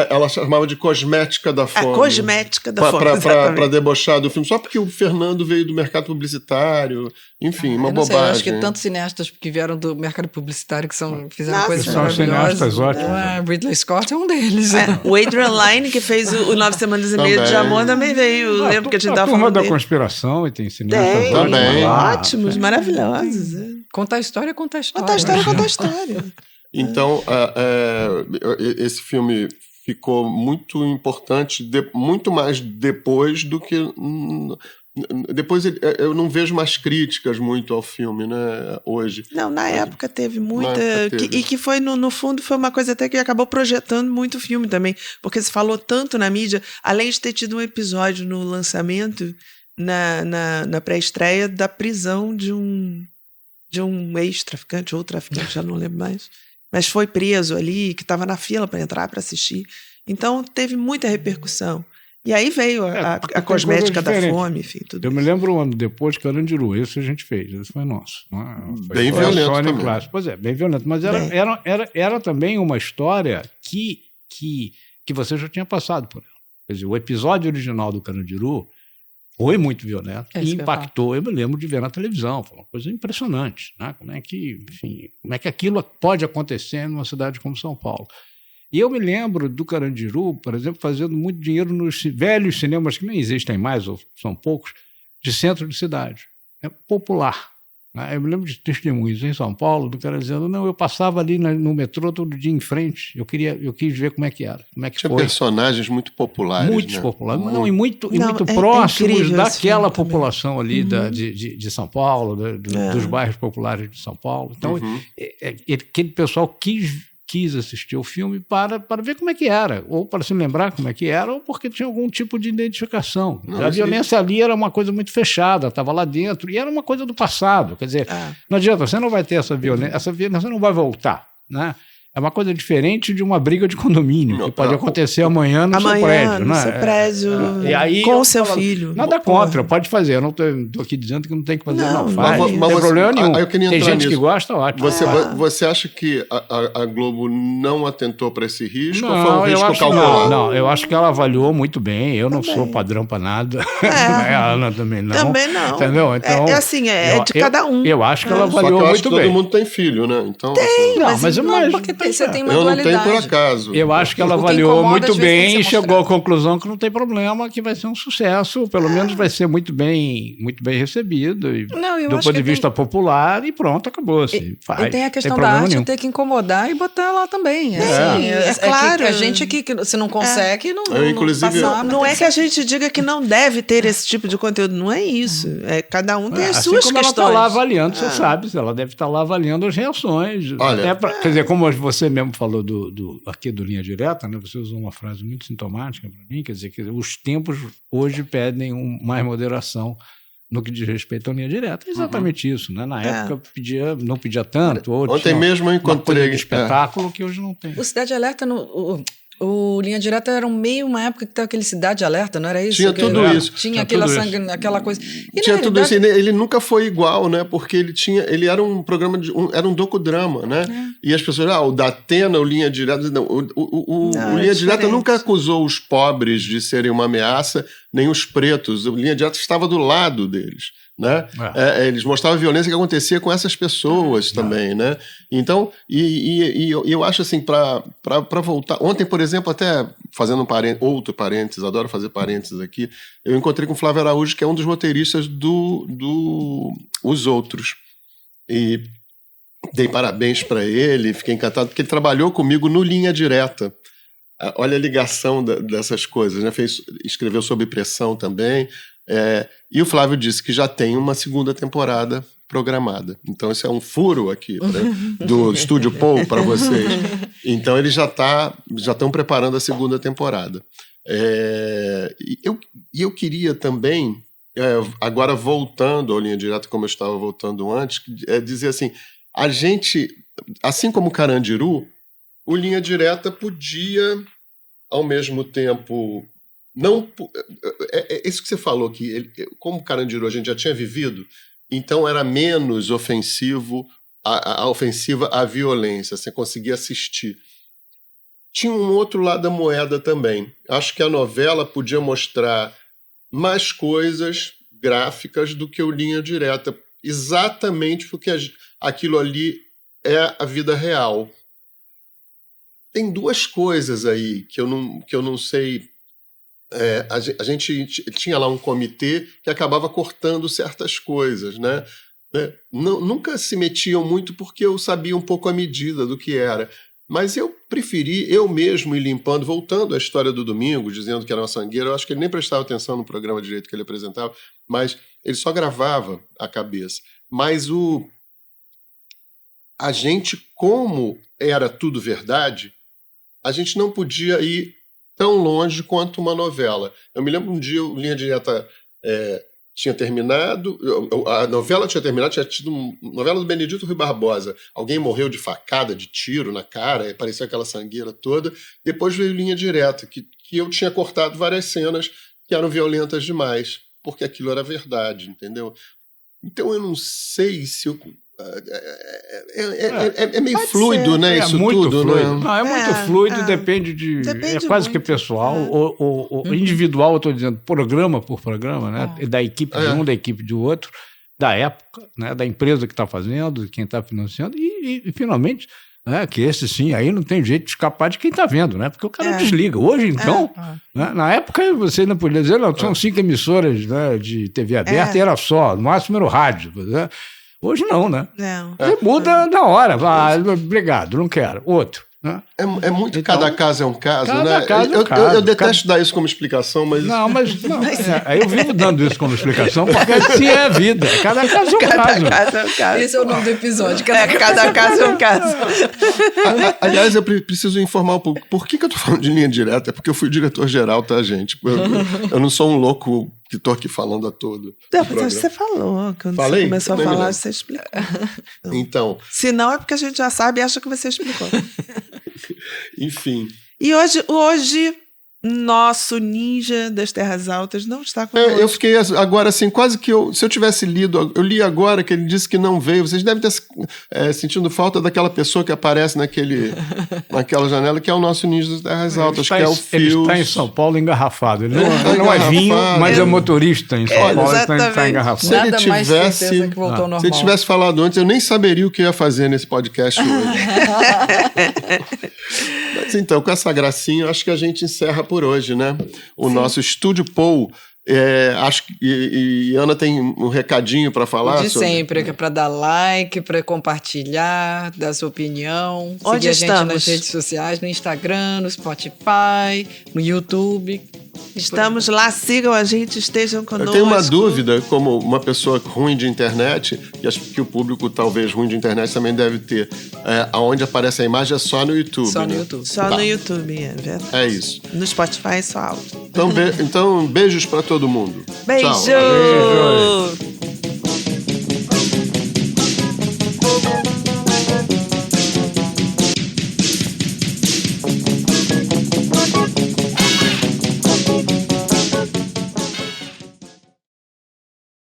Ela chamava de Cosmética da Fome. Cosmética da Fome, para debochar do filme. Só porque o Fernando veio do mercado publicitário. Enfim, uma bobagem. Eu acho que tantos cineastas que vieram do mercado publicitário que fizeram coisas são cineastas ótimos. Ridley Scott é um deles. O Adrian Lyne, que fez o 9 Semanas e Meia de Amor, também veio. Lembro que a gente estava falando da dele. Conspiração e tem cineastas ótimos, maravilhosos. Contar a história, contar a história. Contar a história. Então, esse filme ficou muito importante, muito mais depois do que... Depois eu não vejo mais críticas muito ao filme, né, hoje. Não, na época teve muita... E que foi, no fundo, foi uma coisa até que acabou projetando muito o filme também, porque se falou tanto na mídia, além de ter tido um episódio no lançamento, na pré-estreia, da prisão de um ex-traficante ou traficante, já não lembro mais, mas foi preso ali, que estava na fila para entrar, para assistir. Então, teve muita repercussão. E aí veio a Cosmética da Fome, enfim, tudo Eu me lembro um ano depois, Carandiru, esse a gente fez, esse foi nosso. Bem violento também. Clássico. Pois é, bem violento, mas era também uma história que você já tinha passado por ela. Quer dizer, o episódio original do Carandiru foi muito violento e impactou. Eu me lembro de ver na televisão, foi uma coisa impressionante, né? Como é que aquilo pode acontecer numa cidade como São Paulo. E eu me lembro do Carandiru, por exemplo, fazendo muito dinheiro nos velhos cinemas, que nem existem mais, ou são poucos, de centro de cidade. É popular. Né? Eu me lembro de testemunhos em São Paulo, do cara dizendo, eu passava ali no metrô todo dia em frente, eu quis ver como é que era, como é que Tinha foi. Personagens muito populares. Muito populares, e muito próximos daquela população ali de São Paulo, dos bairros populares de São Paulo. Então, aquele pessoal quis assistir o filme para ver como é que era, ou para se lembrar como é que era, ou porque tinha algum tipo de identificação. A violência ali era uma coisa muito fechada, estava lá dentro, e era uma coisa do passado. Quer dizer, não adianta, você não vai ter essa violência não vai voltar, né? É uma coisa diferente de uma briga de condomínio, que pode acontecer amanhã no seu prédio. No seu prédio, e aí, com o seu filho. Nada contra, pode fazer. Eu não estou aqui dizendo que não tem que fazer, não faz. Mas não tem problema nenhum. Tem gente nisso. que gosta, ótimo. Você acha que a Globo não atentou para esse risco? Ou foi um risco calculado? Não, eu acho que ela avaliou muito bem. Eu não sou padrão para nada. A Ana também não. Também não. Entendeu? Então, de cada um. Eu acho que ela avaliou muito bem. Todo mundo tem filho, né? Então, tem, mas você tem uma Eu não dualidade. tenho por acaso. Eu acho que ela O que avaliou incomoda, muito às vezes, tem bem que e ser chegou à mostrado. conclusão que não tem problema, que vai ser um sucesso, pelo menos vai ser muito bem recebido, e, Não, eu do acho ponto de que vista popular, e pronto, acabou. Assim, E tem a questão da problema arte nenhum. ter que incomodar e botar lá também. Claro. Que a gente aqui, que se não consegue, não, Eu, inclusive, não, Não é que a gente diga que não deve ter esse tipo de conteúdo, não é isso. Cada um tem as Assim suas como questões. ela está lá avaliando, você sabe, ela deve estar lá avaliando as reações. Olha, Quer dizer, como você mesmo falou aqui do Linha Direta, né, você usou uma frase muito sintomática para mim, quer dizer, que os tempos hoje pedem mais moderação no que diz respeito à Linha Direta. É exatamente isso, né? Na época não pedia tanto, ou Ontem tinha mesmo eu uma coisa encontrei de espetáculo que hoje não tem. O Cidade Alerta, o Linha Direta era uma época que tava aquele Cidade Alerta, não era isso? Tinha tudo isso. Tinha Tinha aquela coisa. E, tinha na tudo isso. realidade, Ele nunca foi igual, né? Porque ele era um programa era um docudrama, né? E as pessoas, o da Atena, o Linha Direta, não, o Linha Direta diferente. nunca acusou os pobres de serem uma ameaça, nem os pretos. O Linha Direta estava do lado deles. Né? Eles mostravam a violência que acontecia com essas pessoas também, né? Então, eu acho assim, para voltar. Ontem, por exemplo, até fazendo outro parênteses, adoro fazer parênteses aqui, eu encontrei com o Flávio Araújo, que é um dos roteiristas do Os Outros. E dei parabéns para ele, fiquei encantado, porque ele trabalhou comigo no Linha Direta. Olha a ligação dessas coisas, né? Escreveu sobre pressão também. E o Flávio disse que já tem uma segunda temporada programada. Então, esse é um furo aqui, né, do Estúdio Paul para vocês. Então, eles já estão preparando a segunda temporada. Eu queria também, agora voltando ao Linha Direta, como eu estava voltando antes, dizer assim, a gente, assim como o Carandiru, o Linha Direta podia, ao mesmo tempo... Não, isso que você falou, que como o Carandiru a gente já tinha vivido, então era menos ofensivo, a ofensiva à violência, você conseguia assistir. Tinha um outro lado da moeda também. Acho que a novela podia mostrar mais coisas gráficas do que o Linha Direta, exatamente porque aquilo ali é a vida real. Tem duas coisas aí que eu não sei... a gente tinha lá um comitê que acabava cortando certas coisas, né? Nunca se metiam muito porque eu sabia um pouco a medida do que era. Mas eu preferi eu mesmo ir limpando, voltando à história do Domingo, dizendo que era uma sangueira. Eu acho que ele nem prestava atenção no programa direito que ele apresentava, mas ele só gravava a cabeça. Mas a gente, como era tudo verdade, a gente não podia ir tão longe quanto uma novela. Eu me lembro um dia, o Linha Direta tinha terminado, a novela tinha terminado, tinha tido uma novela do Benedito Rui Barbosa. Alguém morreu de facada, de tiro na cara, parecia aquela sangueira toda. Depois veio Linha Direta, que eu tinha cortado várias cenas que eram violentas demais, porque aquilo era verdade, entendeu? Então eu não sei se eu... É meio Pode fluido, ser. né? Isso muito tudo, fluido. né? Não, é muito fluido, depende de... Depende quase que muito. pessoal. O individual, eu estou dizendo, programa por programa, né? Da equipe de um, da equipe de outro, da época, né? Da empresa que está fazendo, de quem está financiando, e finalmente, né? Que esse sim, aí não tem jeito de escapar de quem está vendo, né? Porque o cara desliga. Hoje, então, né? Na época você ainda podia dizer, não, são 5 emissoras, né, de TV aberta e era só, no máximo era o rádio, né? Hoje não, né? Não. Ele muda na hora. Obrigado, não quero. Outro. Né? É muito, Então, cada caso é um caso, cada né? caso é um caso. Eu detesto dar isso como explicação, mas... Não, mas eu vivo dando isso como explicação, porque assim é a vida. Cada caso é um caso. Caso é um caso. Esse é o nome do episódio. Cada caso é um caso. Aliás, eu preciso informar um pouco. Por que eu tô falando de Linha Direta? É porque eu fui diretor-geral, tá, gente? Eu não sou um louco que tô aqui falando a todo. Não, mas você falou. Quando Falei? você começou a Nem me falar, lembro. você explicou. Então, Se não, é porque a gente já sabe e acha que você explicou. enfim. E hoje Nosso ninja das Terras Altas não está conosco. Eu fiquei agora assim, quase que se eu tivesse lido, eu li agora que ele disse que não veio. Vocês devem ter sentindo falta daquela pessoa que aparece naquela janela, que é o nosso ninja das Terras Altas, que é o Fios. Ele está em São Paulo engarrafado. Ele não é vinho, mas é motorista em São Paulo, então ele está engarrafado. Nada mais certeza que voltou ao normal. Se ele tivesse falado antes, eu nem saberia o que ia fazer nesse podcast hoje. Mas então, com essa gracinha, eu acho que a gente encerra por hoje, né? O nosso Estúdio Paul. Acho que Ana tem um recadinho para falar. De sempre, que é para dar like, para compartilhar, dar sua opinião. Onde seguir a gente nas redes sociais, no Instagram, no Spotify, no YouTube. Estamos lá, sigam a gente, estejam conosco. Eu tenho uma dúvida, como uma pessoa ruim de internet, e acho que o público talvez ruim de internet também deve ter, aonde aparece a imagem é só no YouTube. Só no né? YouTube. Só no YouTube, é verdade. É isso. No Spotify é só áudio. Então, beijos para todo mundo. Beijo! Tchau. Beijo.